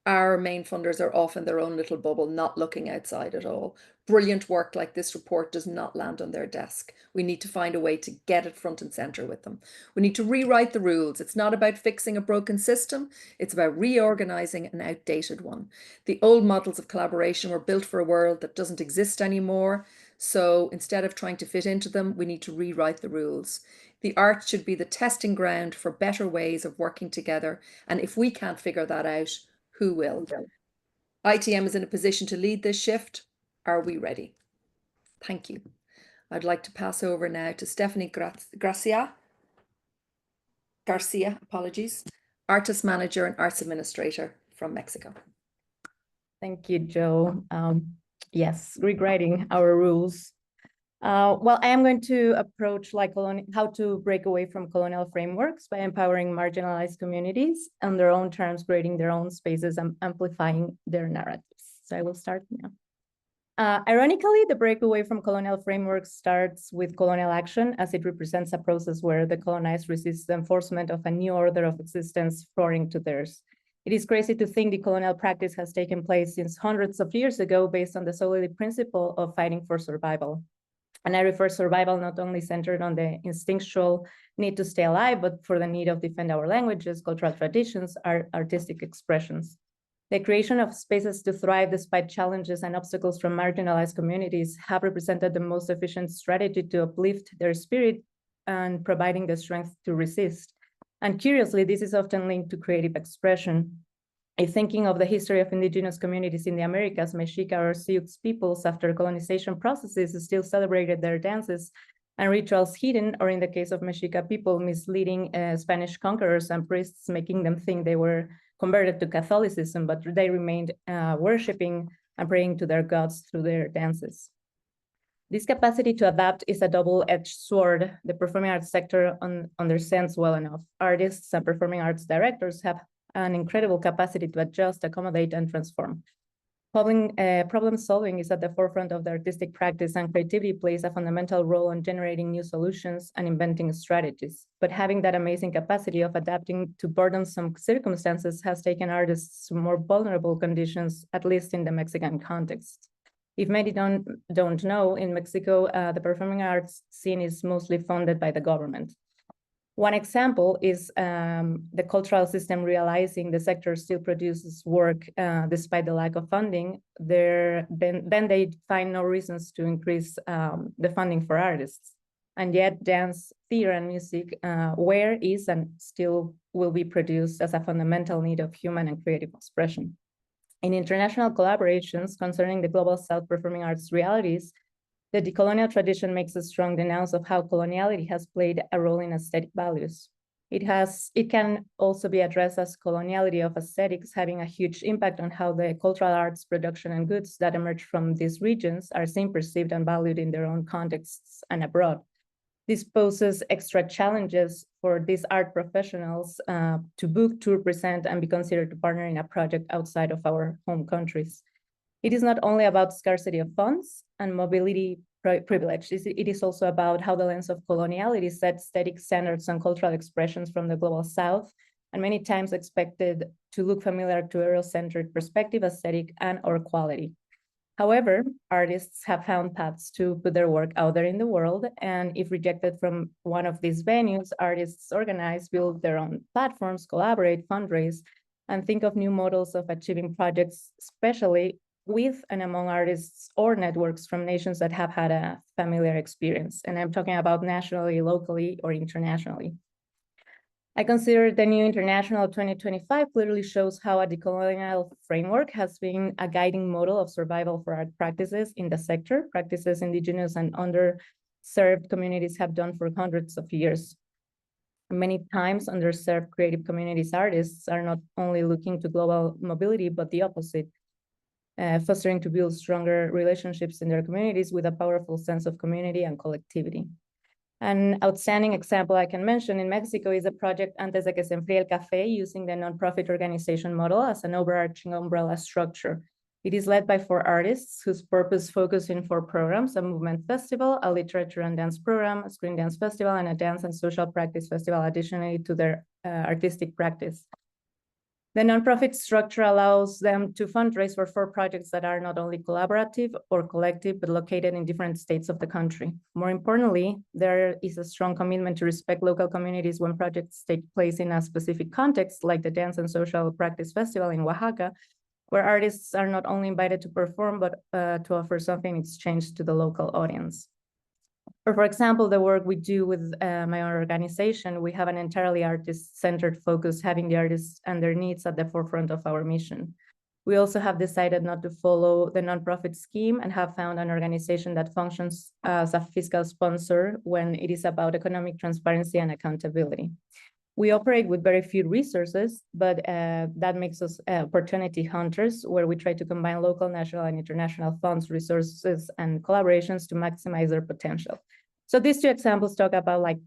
our main funders are often their own little bubble, not looking outside at all. Brilliant work like this report does not land on their desk. We need to find a way to get it front and center with them. We need to rewrite the rules. It's not about fixing a broken system. It's about reorganizing an outdated one. The old models of collaboration were built for a world that doesn't exist anymore. So instead of trying to fit into them, we need to rewrite the rules. The arts should be the testing ground for better ways of working together. And if we can't figure that out, who will? IETM is in a position to lead this shift. Are we ready? Thank you. I'd like to pass over now to Stephanie Garcia, Artist Manager and Arts Administrator from Mexico. Thank you, Joe. Yes, rewriting our rules. Well, I am going to approach how to break away from colonial frameworks by empowering marginalized communities on their own terms, creating their own spaces and amplifying their narratives. So I will start now. Ironically, the breakaway from colonial frameworks starts with colonial action, as it represents a process where the colonized resist the enforcement of a new order of existence foreign to theirs. It is crazy to think the colonial practice has taken place since hundreds of years ago based on the solely principle of fighting for survival. And I refer survival not only centered on the instinctual need to stay alive, but for the need of defend our languages, cultural traditions, our artistic expressions. The creation of spaces to thrive despite challenges and obstacles from marginalized communities have represented the most efficient strategy to uplift their spirit and providing the strength to resist. And curiously, this is often linked to creative expression. Thinking of the history of indigenous communities in the Americas, Mexica or Sioux peoples after colonization processes still celebrated their dances and rituals hidden, or in the case of Mexica people, misleading Spanish conquerors and priests, making them think they were converted to Catholicism, but they remained worshiping and praying to their gods through their dances. This capacity to adapt is a double-edged sword. The performing arts sector understands well enough. Artists and performing arts directors have an incredible capacity to adjust, accommodate, and transform. Problem solving is at the forefront of the artistic practice, and creativity plays a fundamental role in generating new solutions and inventing strategies. But having that amazing capacity of adapting to burdensome circumstances has taken artists to more vulnerable conditions, at least in the Mexican context. If many don't know, in Mexico, the performing arts scene is mostly funded by the government. One example is the cultural system realizing the sector still produces work despite the lack of funding. Then they find no reasons to increase the funding for artists. And yet dance, theater, and music were, is, and still will be produced as a fundamental need of human and creative expression. In international collaborations concerning the Global South performing arts realities, the decolonial tradition makes a strong denounce of how coloniality has played a role in aesthetic values. It can also be addressed as coloniality of aesthetics having a huge impact on how the cultural arts production and goods that emerge from these regions are seen, perceived, and valued in their own contexts and abroad. This poses extra challenges for these art professionals to book, to present, and be considered to partner in a project outside of our home countries. It is not only about scarcity of funds and mobility privilege. It is also about how the lens of coloniality sets aesthetic standards and cultural expressions from the global South, and many times expected to look familiar to Euro-centered perspective, aesthetic, and/or quality. However, artists have found paths to put their work out there in the world, and if rejected from one of these venues, artists organize, build their own platforms, collaborate, fundraise, and think of new models of achieving projects, especially with and among artists or networks from nations that have had a familiar experience. And I'm talking about nationally, locally, or internationally. I consider the new International 2025 clearly shows how a decolonial framework has been a guiding model of survival for art practices in the sector, practices indigenous and underserved communities have done for hundreds of years. Many times, underserved creative communities artists are not only looking to global mobility, but the opposite, fostering to build stronger relationships in their communities with a powerful sense of community and collectivity. An outstanding example I can mention in Mexico is a project Antes de que se enfríe el café, using the nonprofit organization model as an overarching umbrella structure. It is led by 4 artists whose purpose focuses in 4 programs: a movement festival, a literature and dance program, a screen dance festival, and a dance and social practice festival, additionally to their artistic practice. The nonprofit structure allows them to fundraise for 4 projects that are not only collaborative or collective, but located in different states of the country. More importantly, there is a strong commitment to respect local communities when projects take place in a specific context, like the Dance and Social Practice Festival in Oaxaca, where artists are not only invited to perform, but to offer something in exchange to the local audience. Or for example, the work we do with my own organization, we have an entirely artist-centered focus, having the artists and their needs at the forefront of our mission. We also have decided not to follow the nonprofit scheme and have found an organization that functions as a fiscal sponsor when it is about economic transparency and accountability. We operate with very few resources, but that makes us opportunity hunters, where we try to combine local, national, and international funds, resources, and collaborations to maximize their potential. So these 2 examples talk about like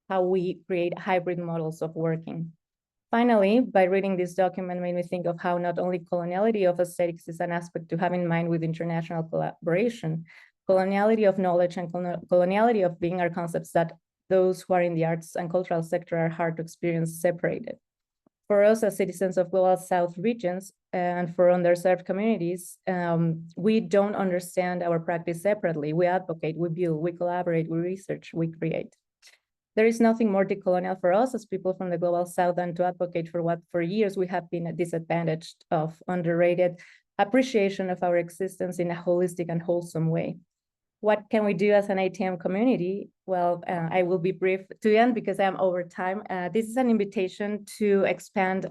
how we create hybrid models of working. Finally, by reading this document made me think of how not only coloniality of aesthetics is an aspect to have in mind with international collaboration, coloniality of knowledge and coloniality of being are concepts that those who are in the arts and cultural sector are hard to experience separated. For us as citizens of Global South regions and for underserved communities, we don't understand our practice separately. We advocate, we build, we collaborate, we research, we create. There is nothing more decolonial for us as people from the Global South than to advocate for what for years we have been disadvantaged of, underrated appreciation of our existence in a holistic and wholesome way. What can we do as an IETM community? Well, I will be brief to the end because I'm over time. This is an invitation to expand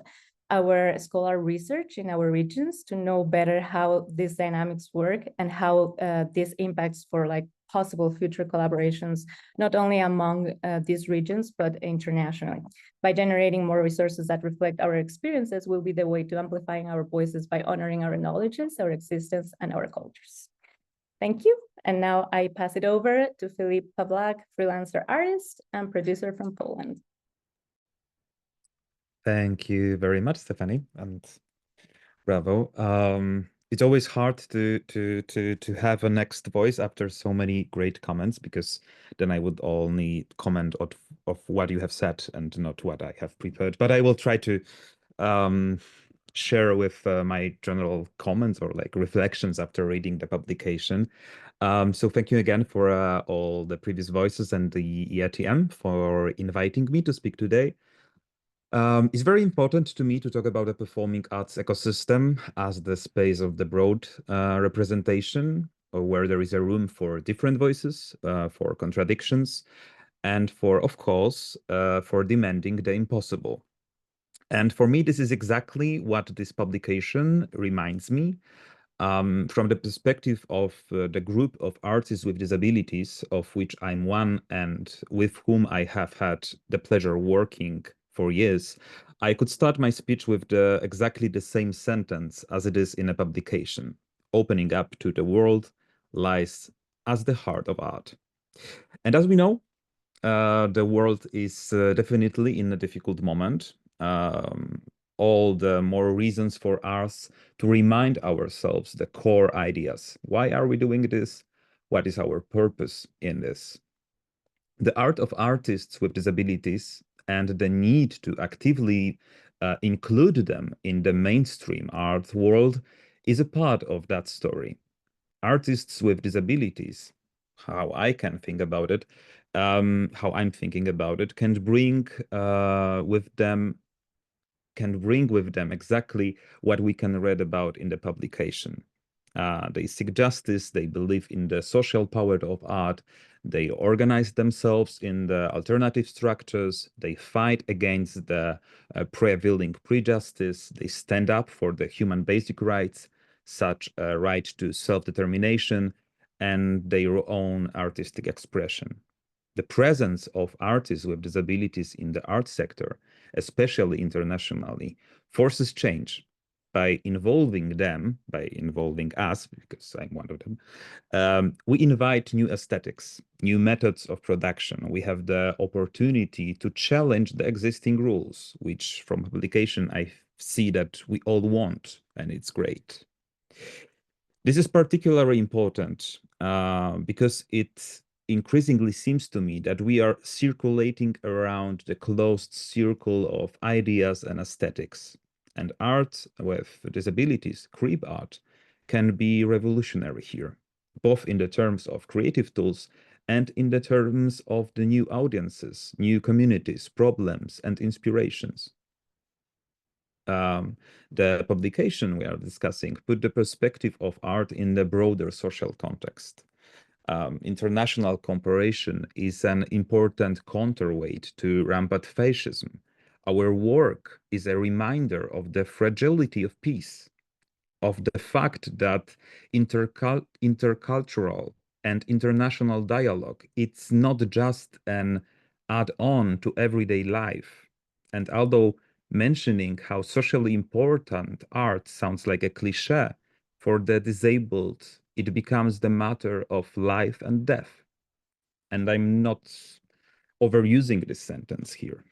our scholar research in our regions to know better how these dynamics work and how this impacts for like possible future collaborations, not only among these regions, but internationally. By generating more resources that reflect our experiences will be the way to amplifying our voices by honoring our knowledges, our existence, and our cultures. Thank you. And now I pass it over to Filip Pawlak, freelancer artist and producer from Poland. Thank you very much, Stephanie, and bravo. It's always hard to have a next voice after so many great comments, because then I would only comment of what you have said and not what I have prepared. But I will try to share with my general comments or like reflections after reading the publication. So thank you again for all the previous voices and the IETM for inviting me to speak today. It's very important to me to talk about the performing arts ecosystem as the space of the broad representation, where there is a room for different voices, for contradictions, and for, of course, for demanding the impossible. And for me, this is exactly what this publication reminds me. From the perspective of the group of artists with disabilities, of which I'm one and with whom I have had the pleasure working for years, I could start my speech with exactly the same sentence as it is in a publication. Opening up to the world lies at the heart of art. And as we know, the world is definitely in a difficult moment. All the more reasons for us to remind ourselves the core ideas. Why are we doing this? What is our purpose in this? The art of artists with disabilities and the need to actively include them in the mainstream art world is a part of that story. Artists with disabilities, how I can think about it, how I'm thinking about it, can bring with them exactly what we can read about in the publication. They seek justice, they believe in the social power of art, they organize themselves in the alternative structures, they fight against the prevailing prejudice, they stand up for the human basic rights, such a right to self-determination and their own artistic expression. The presence of artists with disabilities in the art sector, especially internationally, forces change. By involving us, because I'm one of them, we invite new aesthetics, new methods of production. We have the opportunity to challenge the existing rules, which from publication I see that we all want, and it's great. This is particularly important because it increasingly seems to me that we are circulating around the closed circle of ideas and aesthetics. And art with disabilities, creep art, can be revolutionary here, both in the terms of creative tools and in the terms of the new audiences, new communities, problems, and inspirations. The publication we are discussing put the perspective of art in the broader social context. International cooperation is an important counterweight to rampant fascism. Our work is a reminder of the fragility of peace, of the fact that intercultural and international dialogue, it's not just an add-on to everyday life. And although mentioning how socially important art sounds like a cliché, for the disabled, it becomes the matter of life and death. And I'm not overusing this sentence here.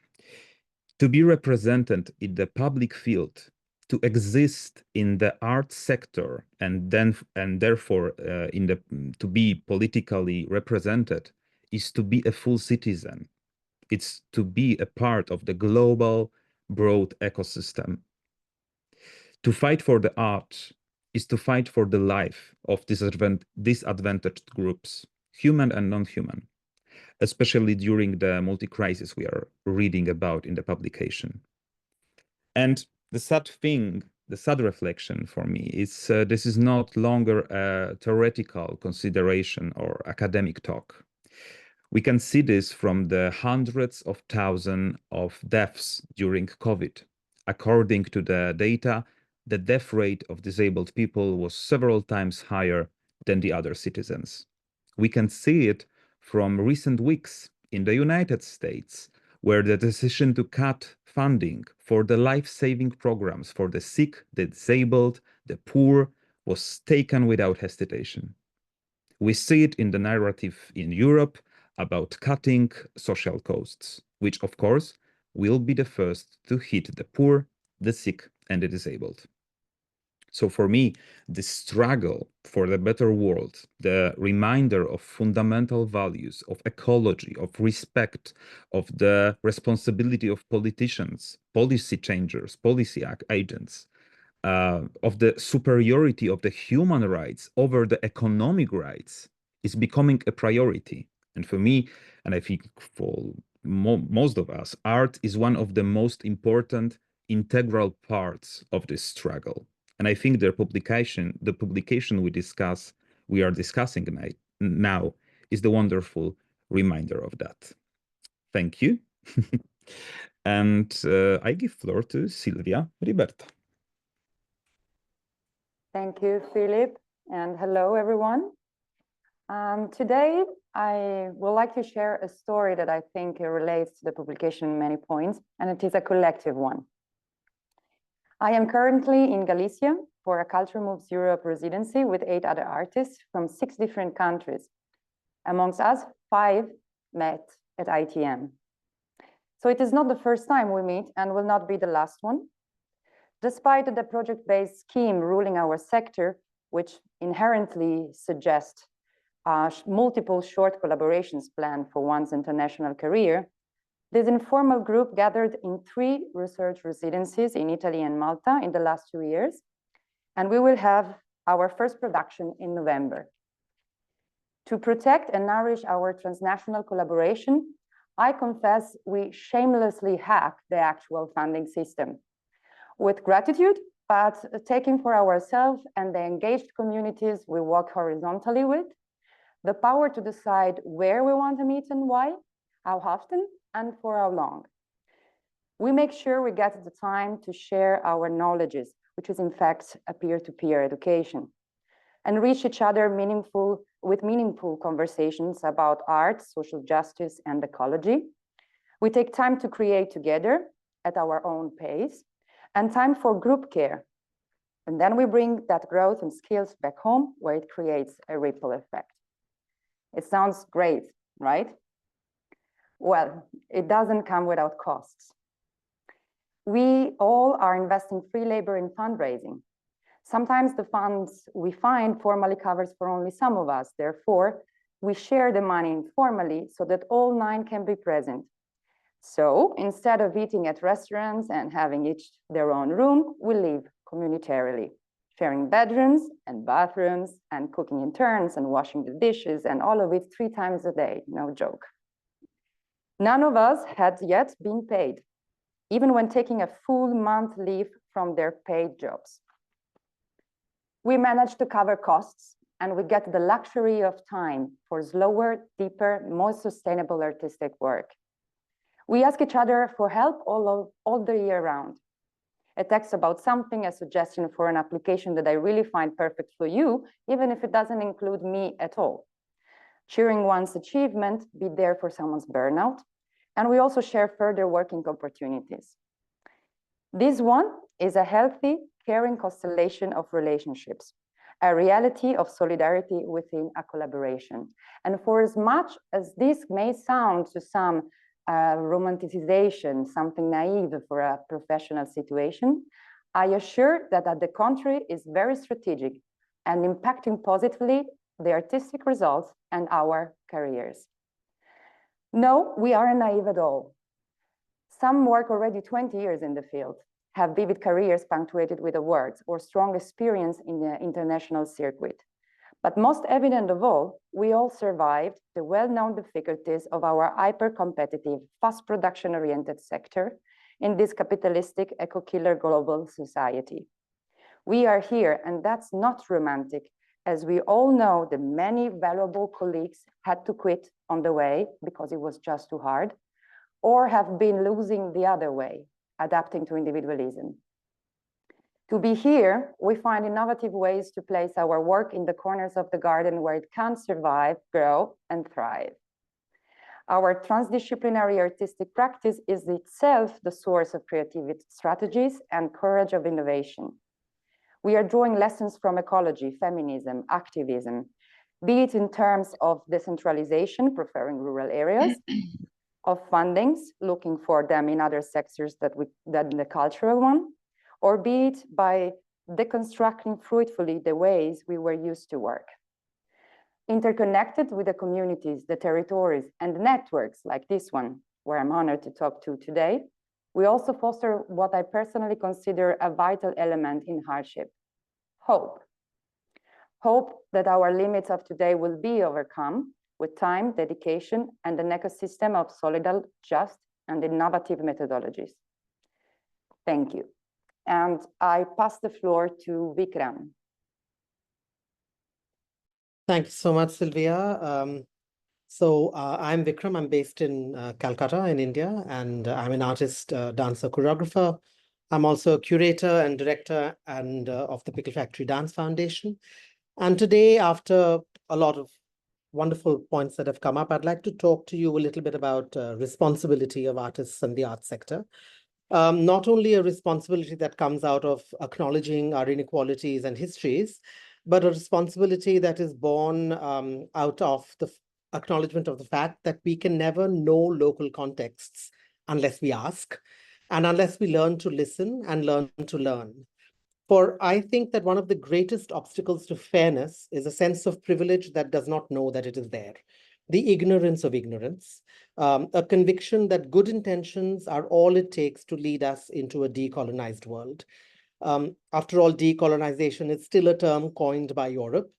To be represented in the public field, to exist in the art sector, and therefore to be politically represented, is to be a full citizen. It's to be a part of the global, broad ecosystem. To fight for the art is to fight for the life of disadvantaged groups, human and non-human, especially during the multi-crisis we are reading about in the publication. And the sad reflection for me is this is not longer a theoretical consideration or academic talk. We can see this from the hundreds of thousands of deaths during COVID. According to the data, the death rate of disabled people was several times higher than the other citizens. We can see it from recent weeks in the United States, where the decision to cut funding for the life-saving programs for the sick, the disabled, the poor was taken without hesitation. We see it in the narrative in Europe about cutting social costs, which of course will be the first to hit the poor, the sick, and the disabled. So for me, the struggle for the better world, the reminder of fundamental values, of ecology, of respect, of the responsibility of politicians, policy changers, policy agents, of the superiority of the human rights over the economic rights is becoming a priority. And for me, and I think for most of us, art is one of the most important integral parts of this struggle. And I think the publication we are discussing now is the wonderful reminder of that. Thank you. And I give floor to Silvia Riberta. Thank you, Philip, and hello, everyone. Today, I would like to share a story that I think relates to the publication in many points, and it is a collective one. I am currently in Galicia for a Culture Moves Europe residency with 8 other artists from 6 different countries. Amongst us, 5 met at IETM. So it is not the first time we meet and will not be the last one. Despite the project-based scheme ruling our sector, which inherently suggests multiple short collaborations planned for one's international career, this informal group gathered in 3 research residencies in Italy and Malta in the last 2 years, and we will have our first production in November. To protect and nourish our transnational collaboration, I confess we shamelessly hack the actual funding system. With gratitude, but taking for ourselves and the engaged communities we work horizontally with, the power to decide where we want to meet and why, how often, and for how long. We make sure we get the time to share our knowledges, which is in fact a peer-to-peer education, and reach each other with meaningful conversations about art, social justice, and ecology. We take time to create together at our own pace, and time for group care. And then we bring that growth and skills back home where it creates a ripple effect. It sounds great, right? Well, it doesn't come without costs. We all are investing free labor in fundraising. Sometimes the funds we find formally covers for only some of us. Therefore, we share the money informally so that all 9 can be present. So instead of eating at restaurants and having each their own room, we live communitarily, sharing bedrooms and bathrooms and cooking in turns and washing the dishes, and all of it 3 times a day, no joke. None of us had yet been paid, even when taking a full month leave from their paid jobs. We managed to cover costs, and we get the luxury of time for slower, deeper, more sustainable artistic work. We ask each other for help all the year round. A text about something, a suggestion for an application that I really find perfect for you, even if it doesn't include me at all. Cheering one's achievement, be there for someone's burnout, and we also share further working opportunities. This one is a healthy, caring constellation of relationships, a reality of solidarity within a collaboration. And for as much as this may sound to some romanticization, something naive for a professional situation, I assure that at the contrary is very strategic and impacting positively the artistic results and our careers. No, we aren't naive at all. Some work already 20 years in the field, have vivid careers punctuated with awards or strong experience in the international circuit. But most evident of all, we all survived the well-known difficulties of our hyper-competitive, fast production-oriented sector in this capitalistic, eco-killer global society. We are here, and that's not romantic, as we all know that many valuable colleagues had to quit on the way because it was just too hard, or have been losing the other way, adapting to individualism. To be here, we find innovative ways to place our work in the corners of the garden where it can survive, grow, and thrive. Our transdisciplinary artistic practice is itself the source of creativity strategies and courage of innovation. We are drawing lessons from ecology, feminism, activism, be it in terms of decentralization, preferring rural areas, of fundings, looking for them in other sectors than the cultural one, or be it by deconstructing fruitfully the ways we were used to work. Interconnected with the communities, the territories, and the networks like this one, where I'm honored to talk to today, we also foster what I personally consider a vital element in hardship: hope. Hope that our limits of today will be overcome with time, dedication, and an ecosystem of solid, just, and innovative methodologies. Thank you. And I pass the floor to Vikram. Thank you so much, Sylvia. I'm Vikram. I'm based in Calcutta in India, and I'm an artist, dancer, choreographer. I'm also a curator and director of the Pickle Factory Dance Foundation. And today, after a lot of wonderful points that have come up, I'd like to talk to you a little bit about responsibility of artists and the art sector. Not only a responsibility that comes out of acknowledging our inequalities and histories, but a responsibility that is born out of the acknowledgement of the fact that we can never know local contexts unless we ask, and unless we learn to listen and learn to learn. For I think that one of the greatest obstacles to fairness is a sense of privilege that does not know that it is there. The ignorance of ignorance, a conviction that good intentions are all it takes to lead us into a decolonized world. After all, decolonization is still a term coined by Europe,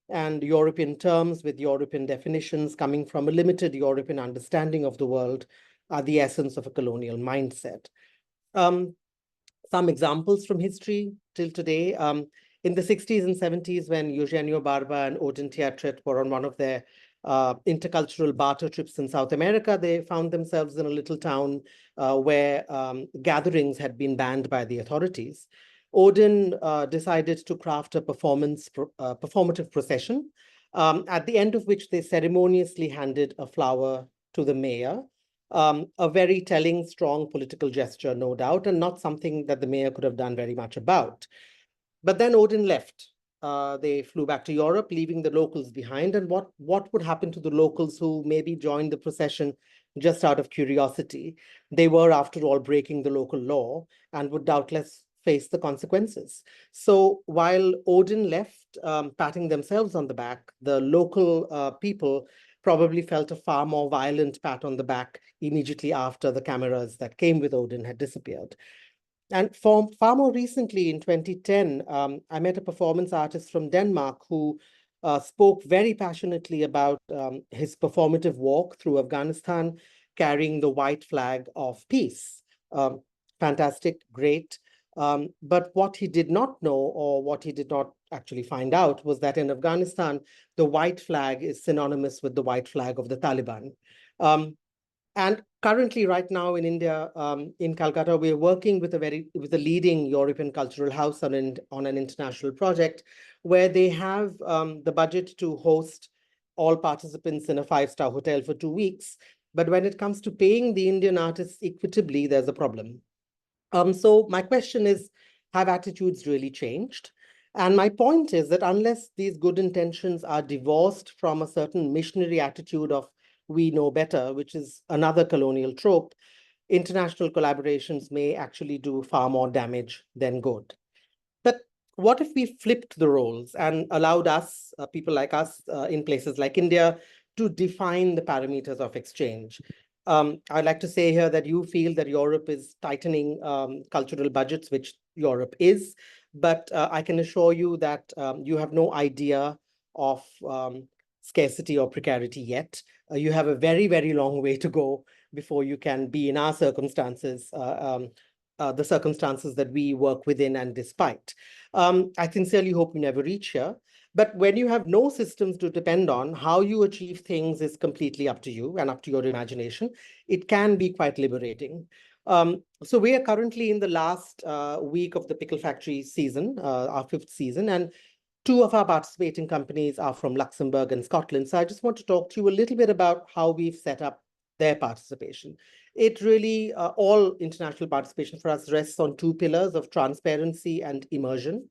and European terms with European definitions coming from a limited European understanding of the world are the essence of a colonial mindset. Some examples from history till today. In the 60s and 70s, when Eugenio Barba and Odin Teatret were on one of their intercultural barter trips in South America, they found themselves in a little town where gatherings had been banned by the authorities. Odin decided to craft a performative procession, at the end of which they ceremoniously handed a flower to the mayor. A very telling, strong political gesture, no doubt, and not something that the mayor could have done very much about. But then Odin left. They flew back to Europe, leaving the locals behind. And what would happen to the locals who maybe joined the procession just out of curiosity? They were, after all, breaking the local law and would doubtless face the consequences. So while Odin left, patting themselves on the back, the local people probably felt a far more violent pat on the back immediately after the cameras that came with Odin had disappeared. And far more recently, in 2010, I met a performance artist from Denmark who spoke very passionately about his performative walk through Afghanistan, carrying the white flag of peace. Fantastic, great. But what he did not know, or what he did not actually find out, was that in Afghanistan, the white flag is synonymous with the white flag of the Taliban. And currently, right now in India, in Calcutta, we're working with a leading European cultural house on an international project where they have the budget to host all participants in a 5-star hotel for 2 weeks. But when it comes to paying the Indian artists equitably, there's a problem. So my question is, have attitudes really changed? And my point is that unless these good intentions are divorced from a certain missionary attitude of we know better, which is another colonial trope, international collaborations may actually do far more damage than good. But what if we flipped the roles and allowed us, people like us in places like India, to define the parameters of exchange? I'd like to say here that you feel that Europe is tightening cultural budgets, which Europe is, but I can assure you that you have no idea of scarcity or precarity yet. You have a very, very long way to go before you can be in our circumstances, the circumstances that we work within and despite. I sincerely hope you never reach here. But when you have no systems to depend on, how you achieve things is completely up to you and up to your imagination. It can be quite liberating. So we are currently in the last week of the Pickle Factory season, our 5th season, and 2 of our participating companies are from Luxembourg and Scotland. So I just want to talk to you a little bit about how we've set up their participation. It really, all international participation for us rests on 2 pillars of transparency and immersion.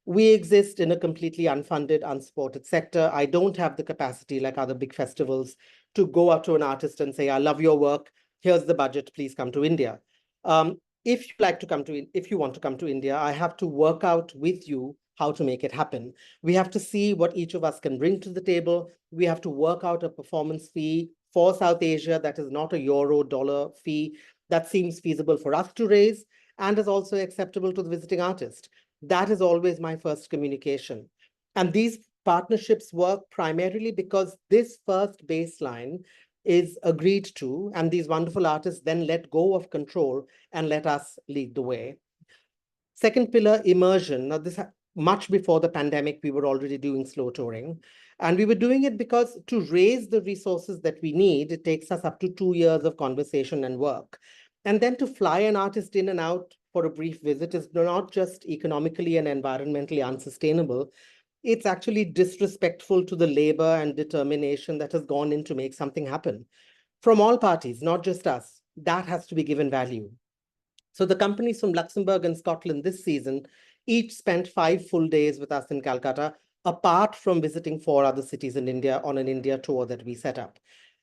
We exist in a completely unfunded, unsupported sector. I don't have the capacity, like other big festivals, to go up to an artist and say, I love your work, here's the budget, please come to India. If you want to come to India, I have to work out with you how to make it happen. We have to see what each of us can bring to the table. We have to work out a performance fee for South Asia that is not a euro-dollar fee that seems feasible for us to raise and is also acceptable to the visiting artist. That is always my first communication. And these partnerships work primarily because this first baseline is agreed to, and these wonderful artists then let go of control and let us lead the way. Second pillar, immersion. Now, this much before the pandemic, we were already doing slow touring. And we were doing it because to raise the resources that we need, it takes us up to 2 years of conversation and work. And then to fly an artist in and out for a brief visit is not just economically and environmentally unsustainable, it's actually disrespectful to the labor and determination that has gone in to make something happen. From all parties, not just us, that has to be given value. So the companies from Luxembourg and Scotland this season each spent 5 full days with us in Calcutta, apart from visiting 4 other cities in India on an India tour that we set up.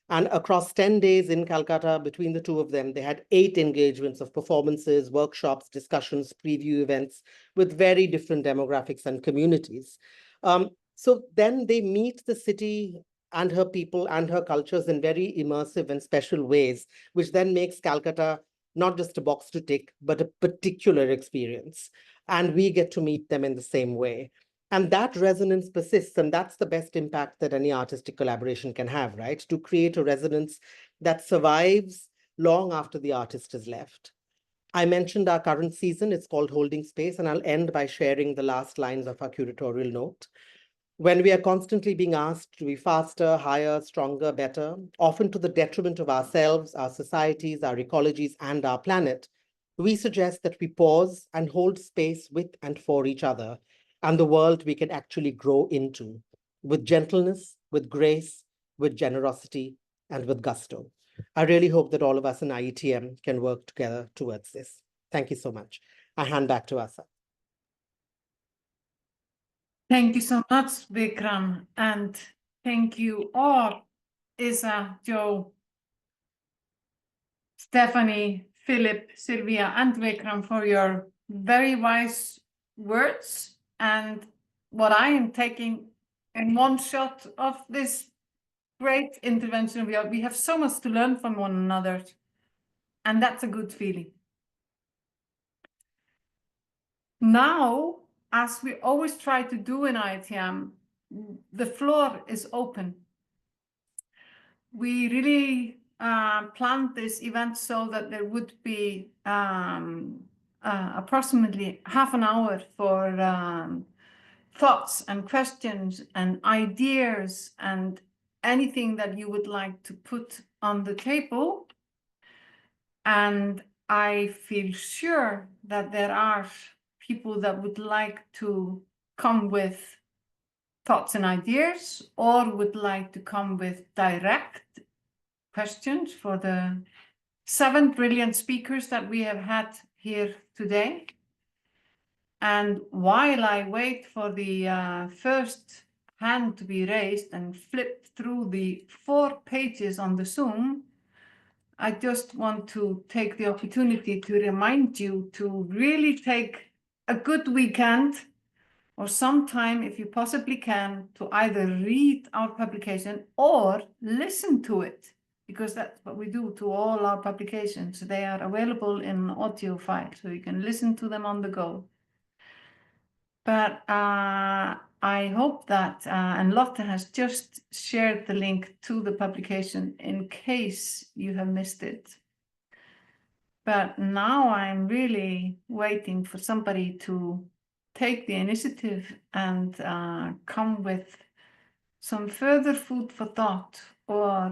And across 10 days in Calcutta, between the two of them, they had 8 engagements of performances, workshops, discussions, preview events with very different demographics and communities. So then they meet the city and her people and her cultures in very immersive and special ways, which then makes Calcutta not just a box to tick, but a particular experience. And we get to meet them in the same way. And that resonance persists, and that's the best impact that any artistic collaboration can have, right? To create a resonance that survives long after the artist has left. I mentioned our current season, it's called Holding Space, and I'll end by sharing the last lines of our curatorial note. When we are constantly being asked to be faster, higher, stronger, better, often to the detriment of ourselves, our societies, our ecologies, and our planet, we suggest that we pause and hold space with and for each other and the world we can actually grow into, with gentleness, with grace, with generosity, and with gusto. I really hope that all of us in IETM can work together towards this. Thank you so much. I hand back to Asa. Thank you so much, Vikram, and thank you all, Isa, Joe, Stephanie, Philip, Sylvia, and Vikram for your very wise words and what I am taking in one shot of this great intervention. We have so much to learn from one another, and that's a good feeling. Now, as we always try to do in IETM, the floor is open. We really planned this event so that there would be approximately half an hour for thoughts and questions and ideas and anything that you would like to put on the table. And I feel sure that there are people that would like to come with thoughts and ideas or would like to come with direct questions for the 7 brilliant speakers that we have had here today. And while I wait for the first hand to be raised and flip through the 4 pages on the Zoom, I just want to take the opportunity to remind you to really take a good weekend or sometime, if you possibly can, to either read our publication or listen to it, because that's what we do to all our publications. They are available in audio file, so you can listen to them on the go. But I hope that, and Lotte has just shared the link to the publication in case you have missed it. But now I'm really waiting for somebody to take the initiative and come with some further food for thought or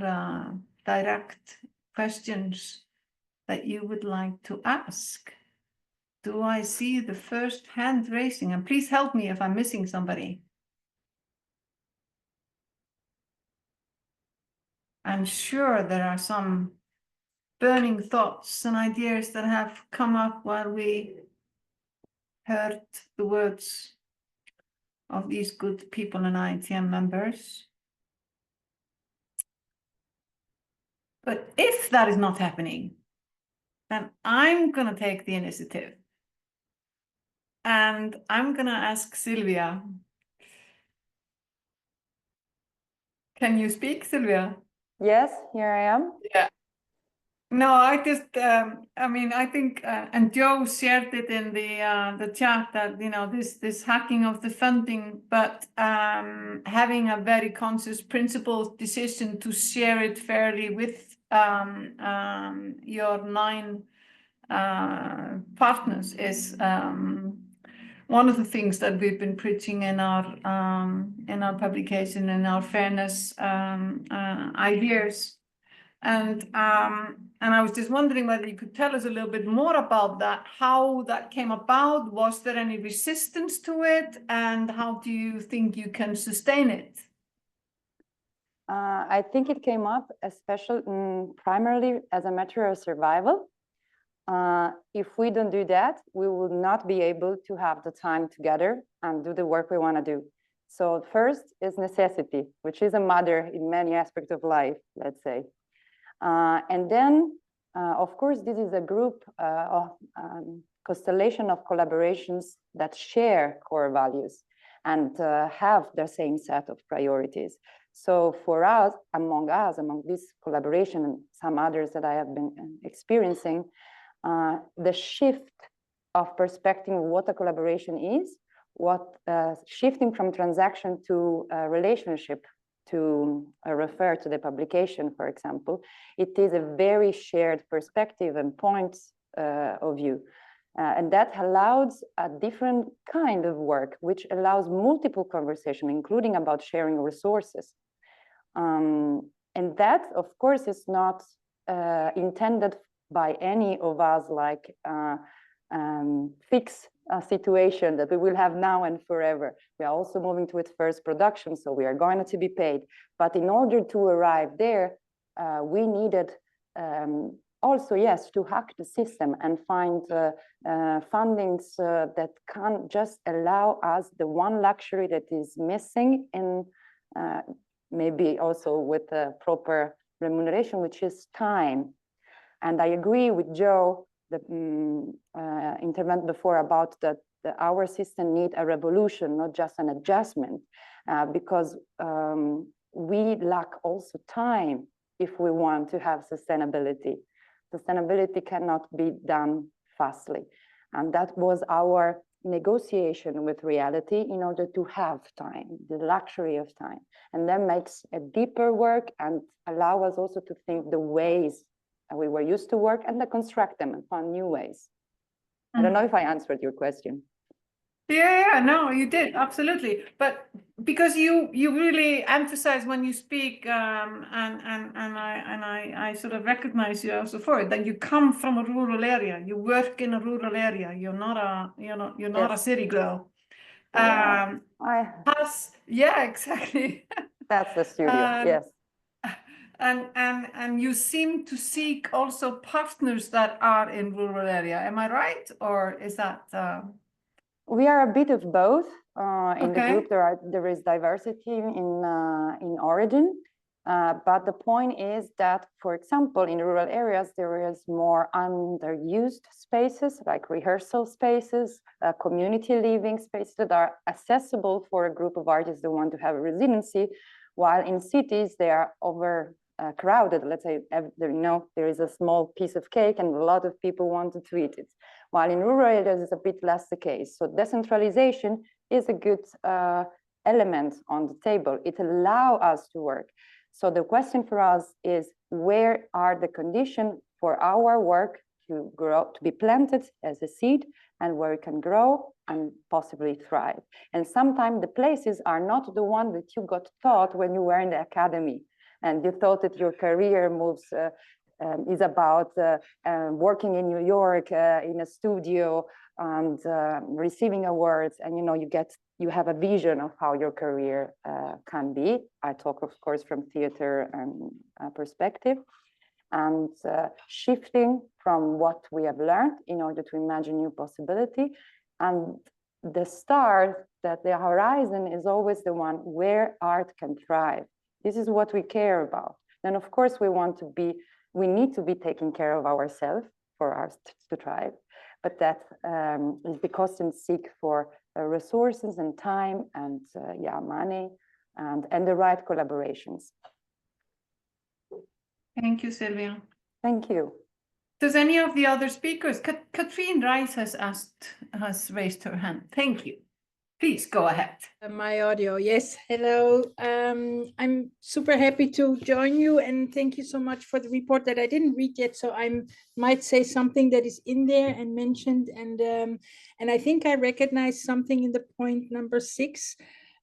direct questions that you would like to ask. Do I see the first hand raising? And please help me if I'm missing somebody. I'm sure there are some burning thoughts and ideas that have come up while we heard the words of these good people and IETM members. But if that is not happening, then I'm going to take the initiative. And I'm going to ask Sylvia. Can you speak, Sylvia? Yes, here I am. Yeah. No, I just, I mean, I think, and Joe shared it in the chat that, you know, this hacking of the funding, but having a very conscious principled decision to share it fairly with your 9 partners is one of the things that we've been preaching in our publication, in our fairness ideas. And I was just wondering whether you could tell us a little bit more about that, how that came about. Was there any resistance to it? And how do you think you can sustain it? I think it came up especially primarily as a matter of survival. If we don't do that, we will not be able to have the time together and do the work we want to do. So first is necessity, which is a mother in many aspects of life, let's say. And then, of course, this is a group of constellation of collaborations that share core values and have the same set of priorities. So for us, among this collaboration and some others that I have been experiencing, the shift of perspective of what a collaboration is, shifting from transaction to a relationship, to refer to the publication, for example, it is a very shared perspective and points of view. And that allows a different kind of work, which allows multiple conversation, including about sharing resources. And that, of course, is not intended by any of us like fix a situation that we will have now and forever. We are also moving to its first production, so we are going to be paid. But in order to arrive there, we needed also, yes, to hack the system and find fundings that can just allow us the one luxury that is missing in maybe also with a proper remuneration, which is time. And I agree with Joe, that intervened before, about that our system need a revolution, not just an adjustment, because we lack also time if we want to have sustainability. Sustainability cannot be done fastly. And that was our negotiation with reality in order to have time, the luxury of time. And that makes a deeper work and allow us also to think the ways we were used to work and to construct them and find new ways. I don't know if I answered your question. Yeah, no, you did, absolutely. But because you really emphasize when you speak, and I sort of recognize you also for it, that you come from a rural area, you work in a rural area, you're not a city girl. Yeah, Yeah, exactly. That's the studio, yes. And you seem to seek also partners that are in rural area. Am I right, or is that? We are a bit of both. In the group, there is diversity in origin, but the point is that, for example, in rural areas, there is more underused spaces, like rehearsal spaces, community living spaces that are accessible for a group of artists that want to have a residency, while in cities, they are crowded. Let's say, there is a small piece of cake and a lot of people wanted to eat it. While in rural areas, it's a bit less the case. So decentralization is a good element on the table. It allows us to work. So the question for us is, where are the conditions for our work to grow, to be planted as a seed, and where it can grow and possibly thrive? And sometimes the places are not the one that you got taught when you were in the academy, and you thought that your career moves is about working in New York in a studio and receiving awards, and you have a vision of how your career can be. I talk, of course, from theater perspective, and shifting from what we have learned in order to imagine new possibility. And the star, that the horizon is always the one where art can thrive. This is what we care about. Then, of course, we need to be taking care of ourselves for art to thrive, but that is the constant seek for resources and time and money and the right collaborations. Thank you, Sylvia. Thank you. Does any of the other speakers? Katrine Rice has raised her hand. Thank you. Please go ahead. My audio, yes. Hello. I'm super happy to join you, and thank you so much for the report that I didn't read yet. So I might say something that is in there and mentioned, and I think I recognize something in the point number 6.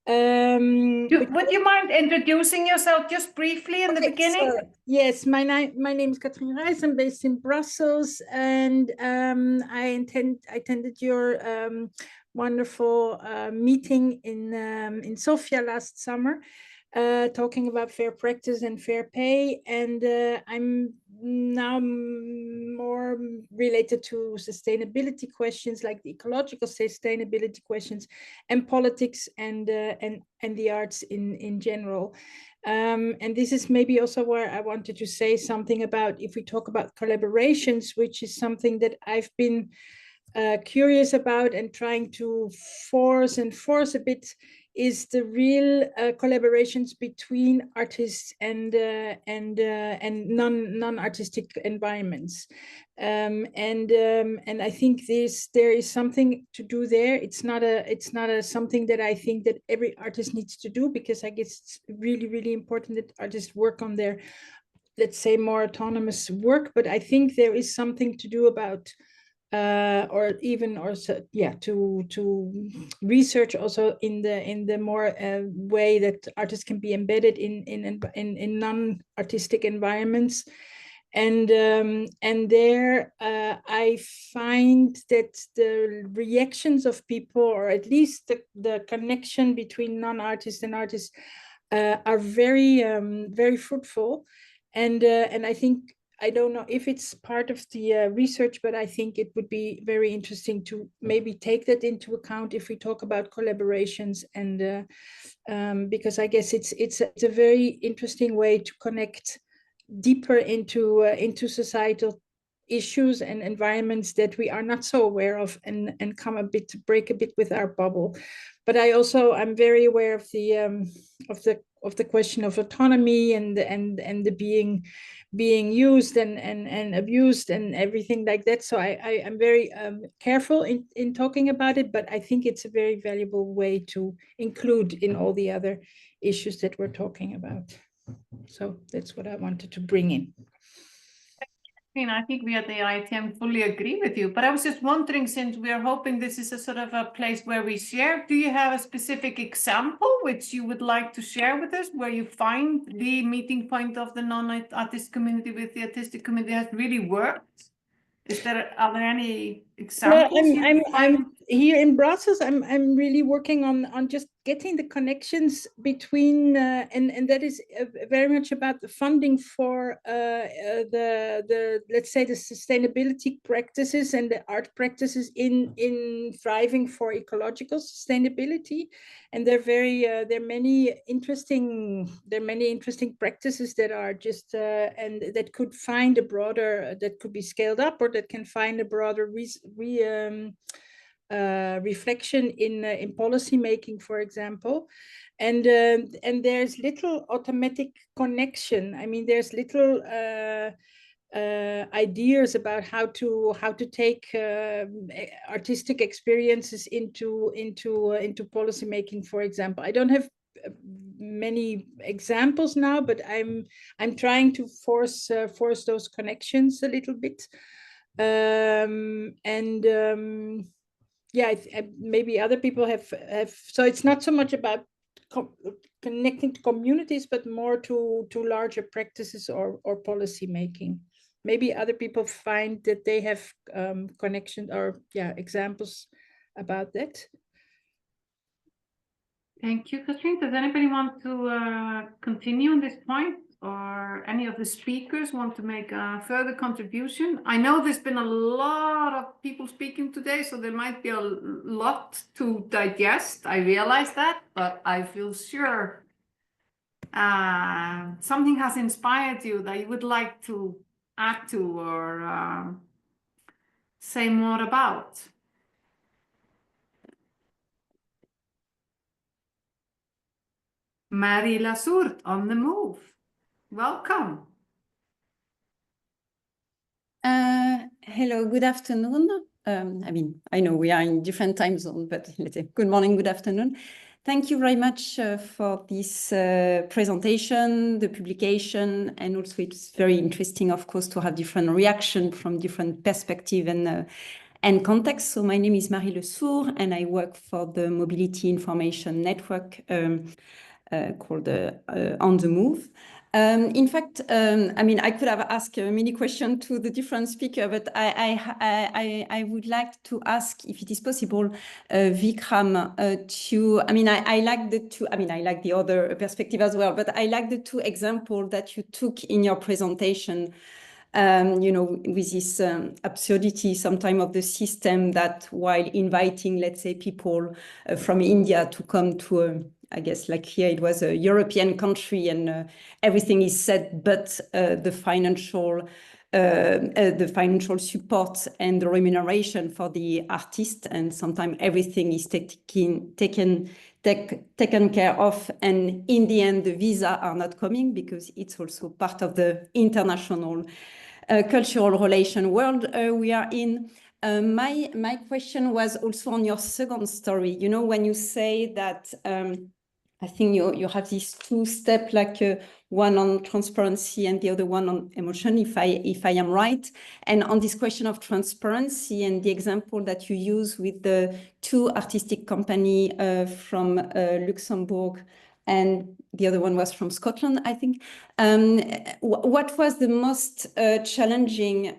Would you mind introducing yourself just briefly in the beginning? So, yes, my name is Katrine Reis. I'm based in Brussels, and I attended your wonderful meeting in Sofia last summer, talking about fair practice and fair pay. And I'm now more related to sustainability questions, like the ecological sustainability questions, and politics and the arts in general. And this is maybe also where I wanted to say something about, if we talk about collaborations, which is something that I've been curious about and trying to force a bit, is the real collaborations between artists and non-artistic environments. And I think there is something to do there. It's not something that I think that every artist needs to do, because I guess it's really, really important that artists work on their, let's say, more autonomous work. But I think there is something to do about to research also in the more way that artists can be embedded in non-artistic environments. And there I find that the reactions of people, or at least the connection between non-artists and artists, are very very fruitful. And I think, I don't know if it's part of the research, but I think it would be very interesting to maybe take that into account if we talk about collaborations. And because I guess it's a very interesting way to connect deeper into societal issues and environments that we are not so aware of, and break a bit with our bubble. But I'm very aware of the question of autonomy and the being used and abused and everything like that. So I'm very careful in talking about it, but I think it's a very valuable way to include in all the other issues that we're talking about. So that's what I wanted to bring in. I think we at the IETM fully agree with you, but I was just wondering, since we are hoping this is a sort of a place where we share, do you have a specific example which you would like to share with us, where you find the meeting point of the non-artist community with the artistic community has really worked? Are there any examples? Well, I'm here in Brussels. I'm really working on just getting the connections between and that is very much about the funding for the let's say the sustainability practices and the art practices in thriving for ecological sustainability. And there are many interesting practices that are just and that could find a broader, that could be scaled up, or that can find a broader reflection in policy making, for example. And there's little automatic connection. I mean, there's little ideas about how to take artistic experiences into policy making, for example. I don't have many examples now, but I'm trying to force those connections a little bit. Maybe other people have. So it's not so much about connecting to communities, but more to larger practices or policy making. Maybe other people find that they have connections or examples about that. Thank you, Katrien. Does anybody want to continue on this point, or any of the speakers want to make a further contribution? I know there's been a lot of people speaking today, so there might be a lot to digest. I realize that, but I feel sure something has inspired you that you would like to add to or say more about. Marie Lasourd on the move. Welcome. Hello, good afternoon. I know we are in different time zones, but let's say good morning, good afternoon. Thank you very much for this presentation, the publication, and also it's very interesting, of course, to have different reaction from different perspective and context. So my name is Marie Lasourd, and I work for the Mobility Information Network called On the Move. In fact, I could have asked many questions to the different speakers, but I would like to ask if it is possible, Vikram, I like the two, I like the other perspective as well, but I like the two examples that you took in your presentation with this absurdity sometimes of the system that while inviting, let's say, people from India to come to I guess like here it was a European country and everything is set, but the financial support and the remuneration for the artist, and sometimes everything is taken care of, and in the end the visa are not coming because it's also part of the international cultural relation world we are in. My question was also on your second story, when you say that I think you have these two steps, like one on transparency and the other one on emotion, if I am right. And on this question of transparency and the example that you use with the two artistic company from Luxembourg, and the other one was from Scotland, I think. What was the most challenging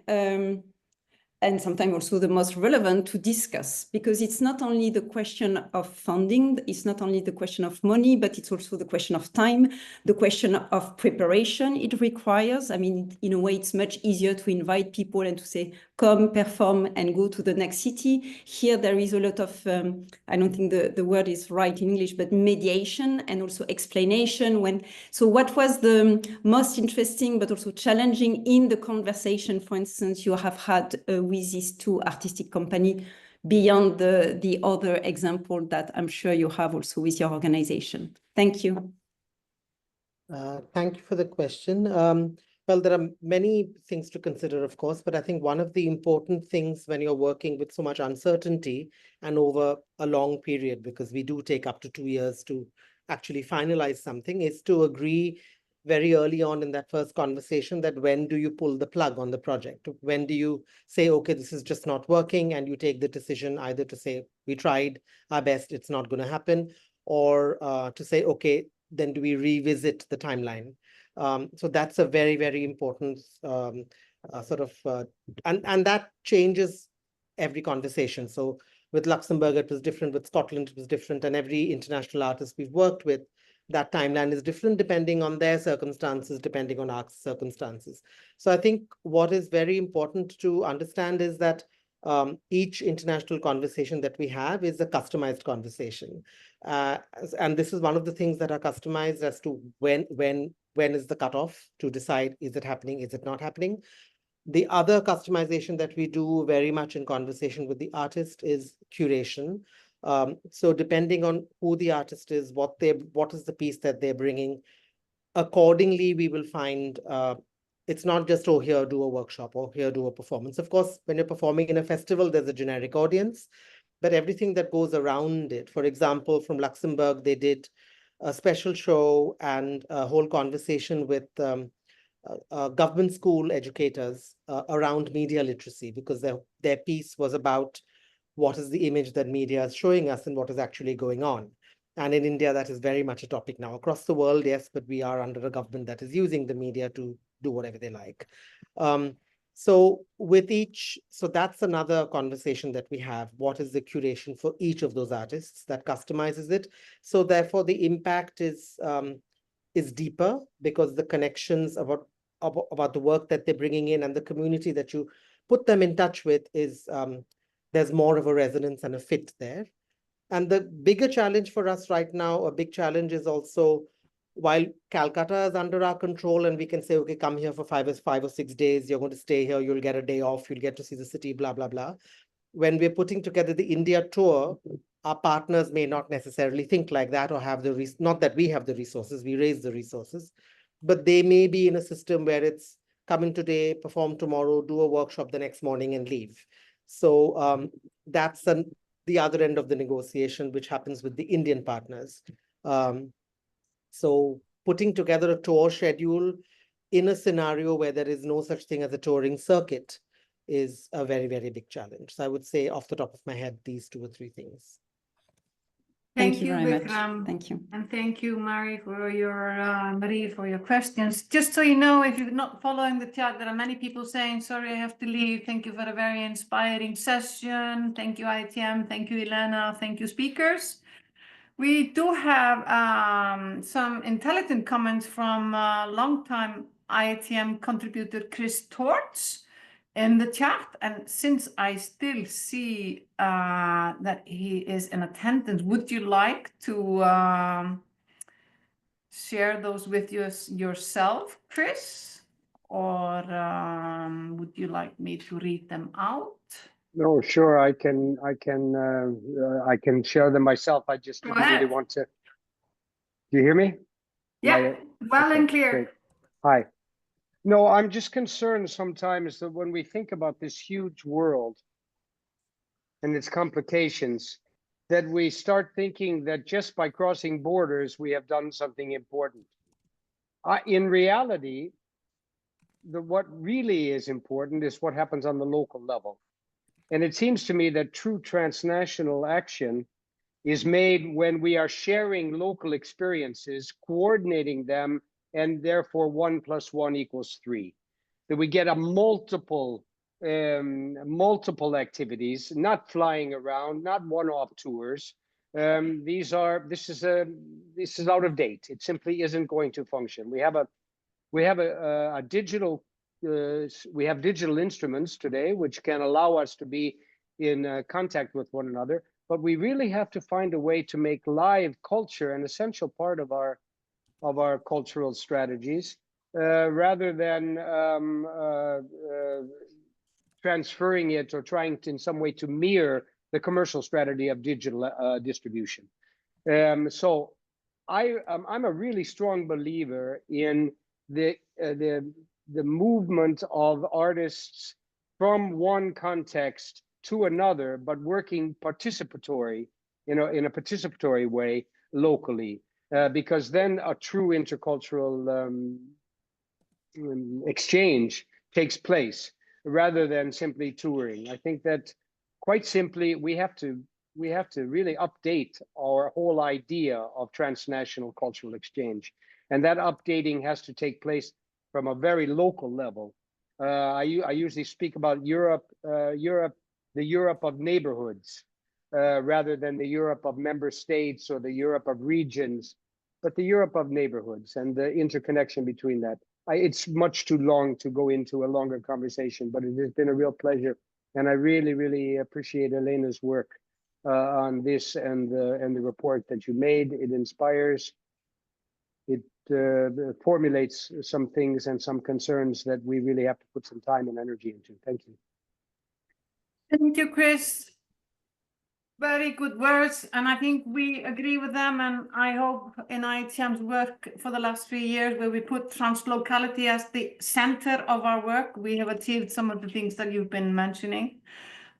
and sometimes also the most relevant to discuss? Because it's not only the question of funding, it's not only the question of money, but it's also the question of time, the question of preparation it requires. I mean, in a way, it's much easier to invite people and to say, come, perform, and go to the next city. Here, there is a lot of, I don't think the word is right in English, but mediation and also explanation. So what was the most interesting, but also challenging in the conversation, for instance, you have had with these two artistic company beyond the other example that I'm sure you have also with your organization? Thank you. Thank you for the question. Well, there are many things to consider, of course, but I think one of the important things when you're working with so much uncertainty and over a long period, because we do take up to 2 years to actually finalize something, is to agree very early on in that first conversation that when do you pull the plug on the project? When do you say, okay, this is just not working, and you take the decision either to say, we tried our best, it's not going to happen, or to say, okay, then do we revisit the timeline? So that's a very, very important and that changes every conversation. So with Luxembourg, it was different. With Scotland, it was different. And every international artist we've worked with, that timeline is different depending on their circumstances, depending on our circumstances. So I think what is very important to understand is that each international conversation that we have is a customized conversation. And this is one of the things that are customized as to when is the cutoff to decide, is it happening, is it not happening? The other customization that we do very much in conversation with the artist is curation. So depending on who the artist is, what is the piece that they're bringing, accordingly, we will find it's not just, oh, here, do a workshop, or here, do a performance. Of course, when you're performing in a festival, there's a generic audience, but everything that goes around it. For example, from Luxembourg, they did a special show and a whole conversation with government school educators around media literacy, because their piece was about what is the image that media is showing us and what is actually going on. And in India, that is very much a topic now. Across the world, yes, but we are under a government that is using the media to do whatever they like. So that's another conversation that we have. What is the curation for each of those artists that customizes it? So therefore, the impact is deeper, because the connections about the work that they're bringing in and the community that you put them in touch with is there's more of a resonance and a fit there. And the bigger challenge for us right now, a big challenge is also, while Calcutta is under our control and we can say, okay, come here for 5 or 6 days, you're going to stay here, you'll get a day off, you'll get to see the city, blah, blah, blah. When we're putting together the India tour, our partners may not necessarily think like that, or have not that we have the resources, we raise the resources, but they may be in a system where it's come in today, perform tomorrow, do a workshop the next morning and leave. So that's the other end of the negotiation, which happens with the Indian partners. So putting together a tour schedule in a scenario where there is no such thing as a touring circuit is a very, very big challenge. So I would say off the top of my head, these 2 or 3 things. Thank you very much. Vikram. Thank you. And thank you, Marie, for your questions. Just so you know, if you're not following the chat, there are many people saying, sorry, I have to leave. Thank you for a very inspiring session. Thank you, IETM. Thank you, Elena. Thank you, speakers. We do have some intelligent comments from longtime IETM contributor Chris Torts in the chat, and since I still see that he is in attendance, would you like to share those with yourself, Chris, or would you like me to read them out? No, sure. I can share them myself. I just didn't really want to. Do you hear me? Yeah, well and clear. Great. Hi. No, I'm just concerned sometimes that when we think about this huge world and its complications, that we start thinking that just by crossing borders, we have done something important. In reality, what really is important is what happens on the local level. And it seems to me that true transnational action is made when we are sharing local experiences, coordinating them, and therefore 1 + 1 = 3. That we get a multiple activities, not flying around, not one-off tours. This is out of date. It simply isn't going to function. We have digital instruments today which can allow us to be in contact with one another, but we really have to find a way to make live culture an essential part of our cultural strategies, rather than transferring it or trying to, in some way, to mirror the commercial strategy of digital distribution. So I'm a really strong believer in the movement of artists from one context to another, but working participatory, in a participatory way locally, because then a true intercultural exchange takes place rather than simply touring. I think that quite simply we have to really update our whole idea of transnational cultural exchange, and that updating has to take place from a very local level. I usually speak about the Europe of neighborhoods, rather than the Europe of member states or the Europe of regions, but the Europe of neighborhoods and the interconnection between that. It's much too long to go into a longer conversation, but it has been a real pleasure, and I really, really appreciate Elena's work on this and the report that you made. It inspires. It formulates some things and some concerns that we really have to put some time and energy into. Thank you. Thank you, Chris. Very good words, and I think we agree with them, and I hope in IETM's work for the last 3 years, where we put translocality as the center of our work, we have achieved some of the things that you've been mentioning.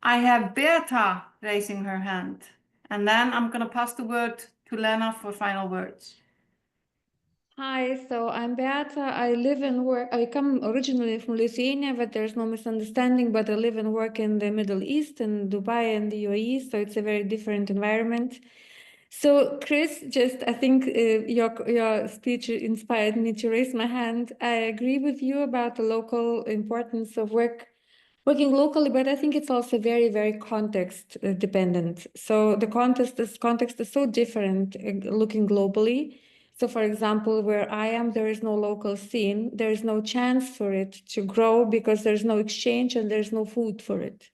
I have Beata raising her hand, and then I'm going to pass the word to Lena for final words. Hi, so I'm Beata. I live and work. I come originally from Lithuania, but there's no misunderstanding. But I live and work in the Middle East, in Dubai and the UAE, so it's a very different environment. So, Chris, I think your speech inspired me to raise my hand. I agree with you about the local importance of working locally, but I think it's also very, very context dependent. So the context is so different looking globally. So, for example, where I am, there is no local scene. There is no chance for it to grow because there's no exchange and there's no food for it.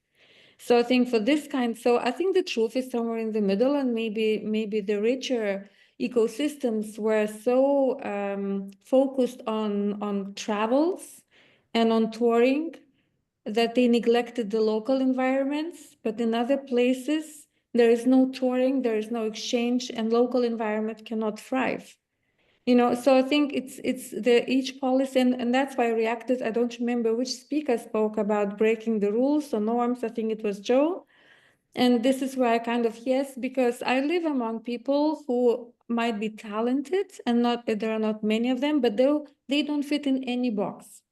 So I think for this kind, so I think the truth is somewhere in the middle, and maybe the richer ecosystems were so focused on travels and on touring that they neglected the local environments. But in other places, there is no touring, there is no exchange, and local environment cannot thrive. So I think it's each policy, and that's why I reacted. I don't remember which speaker spoke about breaking the rules or norms. I think it was Joe. And this is where I kind of, yes, because I live among people who might be talented, and there are not many of them, but they don't fit in any box.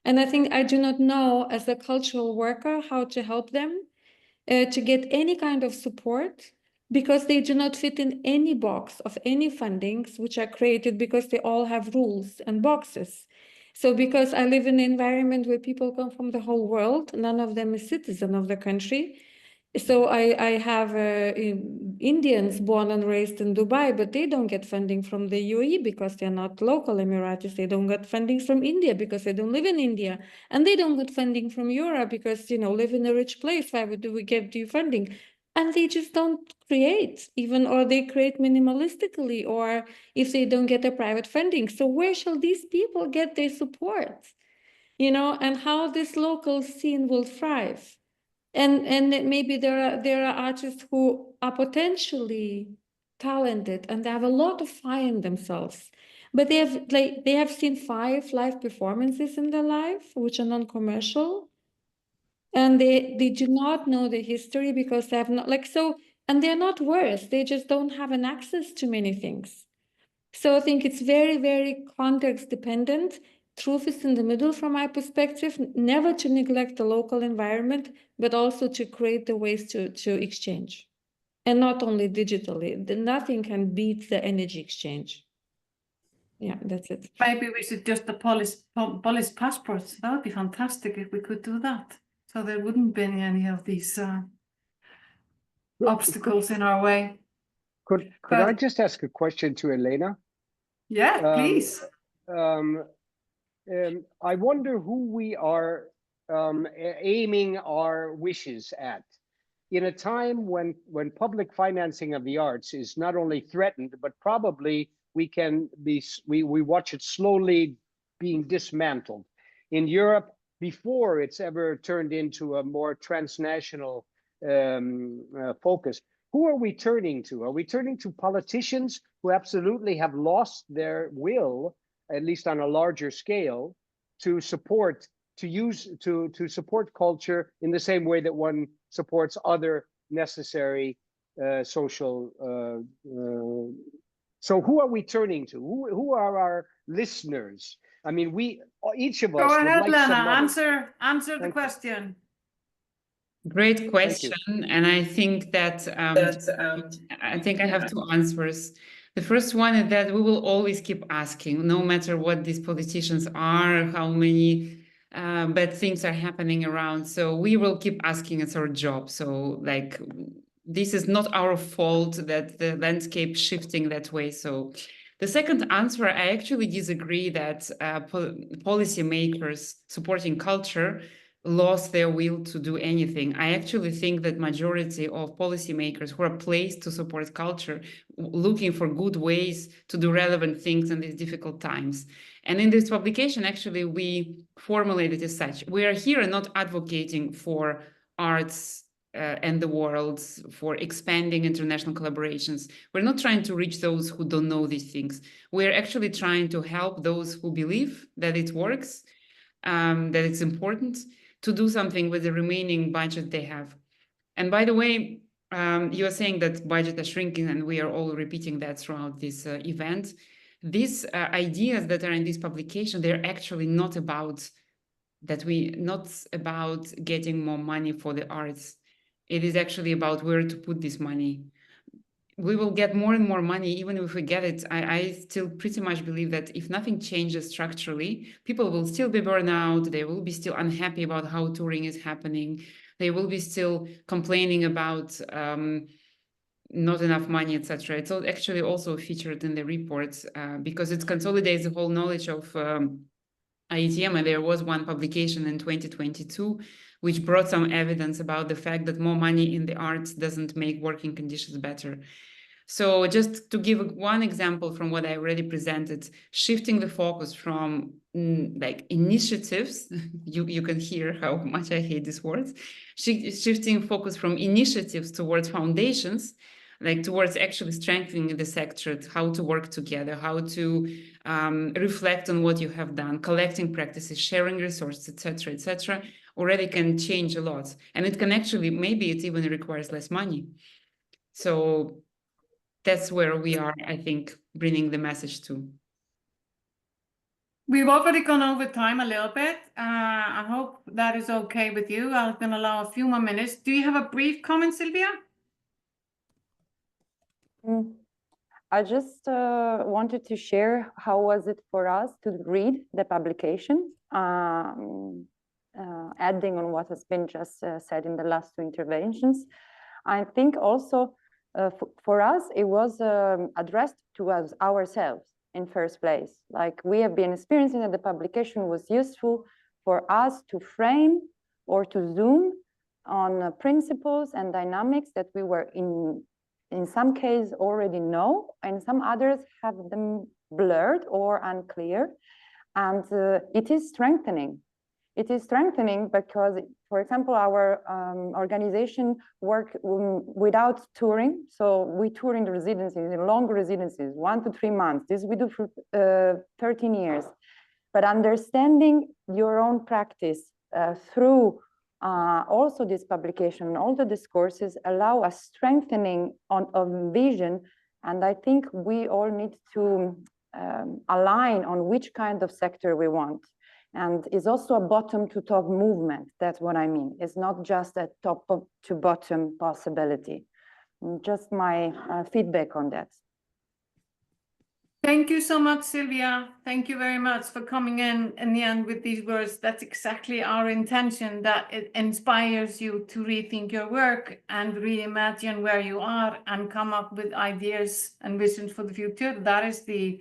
And I think I do not know as a cultural worker how to help them to get any kind of support, because they do not fit in any box of any fundings which are created, because they all have rules and boxes. So because I live in an environment where people come from the whole world, none of them is citizen of the country, So I have Indians born and raised in Dubai, but they don't get funding from the UAE because they're not local Emiratis. They don't get funding from India because they don't live in India. And they don't get funding from Europe because, you know, live in a rich place. Why would we give you funding? And they just don't create even, or they create minimalistically, or if they don't get a private funding. So where shall these people get their support? You know, and how this local scene will thrive? And maybe there are artists who are potentially talented and they have a lot of fire in themselves, but they have seen 5 live performances in their life which are non-commercial, and they do not know the history because they have not, like, so, and they're not worse, they just don't have an access to many things. So I think it's very, very context dependent. Truth is in the middle from my perspective, never to neglect the local environment, but also to create the ways to exchange. And not only digitally, nothing can beat the energy exchange. Yeah, that's it. Maybe we should just polish passports. That would be fantastic if we could do that. So there wouldn't be any of these obstacles in our way. Could I just ask a question to Elena? Yeah, please. I wonder who we are aiming our wishes at. In a time when public financing of the arts is not only threatened, but probably we watch it slowly being dismantled. In Europe, before it's ever turned into a more transnational focus, who are we turning to? Are we turning to politicians who absolutely have lost their will, at least on a larger scale, to support culture in the same way that one supports other necessary social? So who are we turning to? Who are our listeners? I mean, each of us. Go ahead, like Lena. Answer the question. Great question, and I think that I think I have 2 answers. The first one is that we will always keep asking, no matter what these politicians are, how many bad things are happening around. So we will keep asking. It's our job. So like, this is not our fault that the landscape shifting that way. So the second answer, I actually disagree that policymakers supporting culture lost their will to do anything. I actually think that majority of policymakers who are placed to support culture, looking for good ways to do relevant things in these difficult times. And in this publication, actually, we formulated as such. We are here not advocating for arts and the world, for expanding international collaborations. We're not trying to reach those who don't know these things. We're actually trying to help those who believe that it works, that it's important, to do something with the remaining budget they have. And by the way, you are saying that budgets are shrinking, and we are all repeating that throughout this event. These ideas that are in this publication, they're actually not about getting more money for the arts. It is actually about where to put this money. We will get more and more money, even if we get it. I still pretty much believe that if nothing changes structurally, people will still be burned out. They will be still unhappy about how touring is happening. They will be still complaining about not enough money, etc. It's actually also featured in the reports because it consolidates the whole knowledge of IETM. And there was one publication in 2022 which brought some evidence about the fact that more money in the arts doesn't make working conditions better. So just to give one example from what I already presented, shifting the focus from like initiatives, you can hear how much I hate these words, shifting focus from initiatives towards foundations, like towards actually strengthening the sector, how to work together, how to reflect on what you have done, collecting practices, sharing resources, etc., already can change a lot. And it can actually, maybe it even requires less money. So that's where we are, I think, bringing the message to. We've already gone over time a little bit. I hope that is okay with you. I'm going to allow a few more minutes. Do you have a brief comment, Sylvia? I just wanted to share how was it for us to read the publication. adding on what has been just said in the last two interventions. I think also for us, it was addressed to us ourselves in first place. Like we have been experiencing that the publication was useful for us to frame or to zoom on principles and dynamics that we were in some cases already know, and some others have them blurred or unclear. And it is strengthening. It is strengthening because, for example, our organization work without touring. So we tour in the residencies, in long residencies, 1 to 3 months. This we do for 13 years. But understanding your own practice through also this publication, all the discourses allow us strengthening of vision. And I think we all need to align on which kind of sector we want. And it's also a bottom to top movement. That's what I mean. It's not just a top to bottom possibility. Just my feedback on that. Thank you so much, Sylvia. Thank you very much for coming in the end with these words. That's exactly our intention, that it inspires you to rethink your work and reimagine where you are and come up with ideas and visions for the future. That is the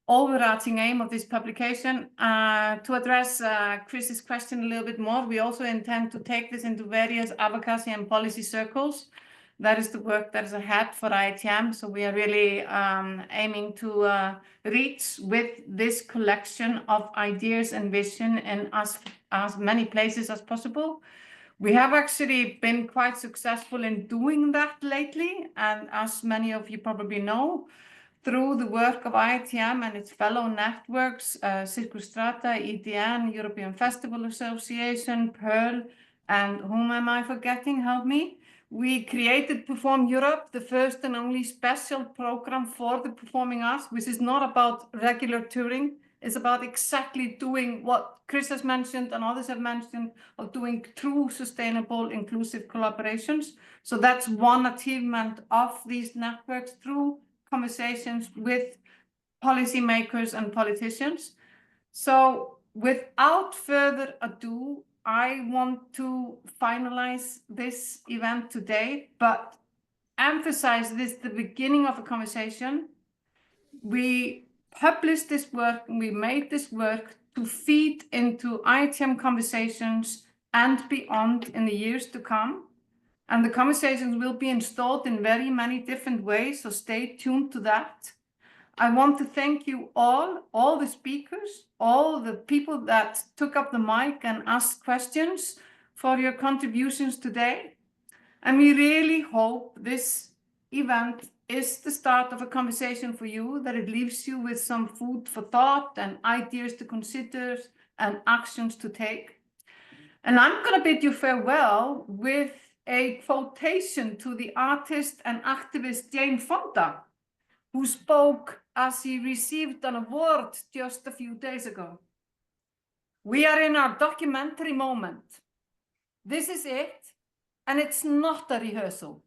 overarching aim of this publication. To address Chris's question a little bit more, we also intend to take this into various advocacy and policy circles. That is the work that is ahead for IETM. So we are really aiming to reach with this collection of ideas and vision in as many places as possible. We have actually been quite successful in doing that lately. And as many of you probably know, through the work of IETM and its fellow networks, Circus Strata, ETN, European Festival Association, Pearl, and whom am I forgetting? Help me. We created Perform Europe, the first and only special program for the performing arts, which is not about regular touring. It's about exactly doing what Chris has mentioned and others have mentioned, of doing true, sustainable, inclusive collaborations. So that's one achievement of these networks through conversations with policymakers and politicians. So without further ado, I want to finalize this event today, but emphasize this the beginning of a conversation. We published this work, we made this work to feed into IETM conversations and beyond in the years to come. And the conversations will be installed in very many different ways, so stay tuned to that. I want to thank you all the speakers, all the people that took up the mic and asked questions for your contributions today. And we really hope this event is the start of a conversation for you, that it leaves you with some food for thought and ideas to consider and actions to take. And I'm going to bid you farewell with a quotation to the artist and activist Jane Fonda, who spoke as he received an award just a few days ago. We are in our documentary moment. This is it, and it's not a rehearsal.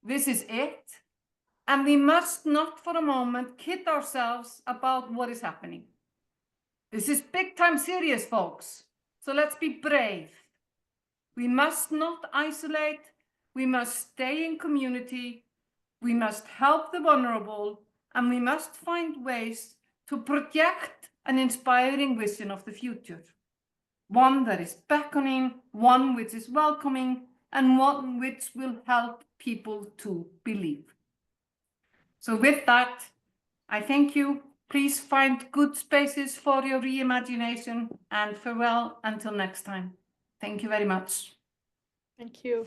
This is it, and we must not for a moment kid ourselves about what is happening. This is big time serious, folks, so let's be brave. We must not isolate, we must stay in community, we must help the vulnerable, and we must find ways to project an inspiring vision of the future. One that is beckoning, one which is welcoming, and one which will help people to believe. So with that, I thank you. Please find good spaces for your reimagination, and farewell until next time. Thank you very much. Thank you.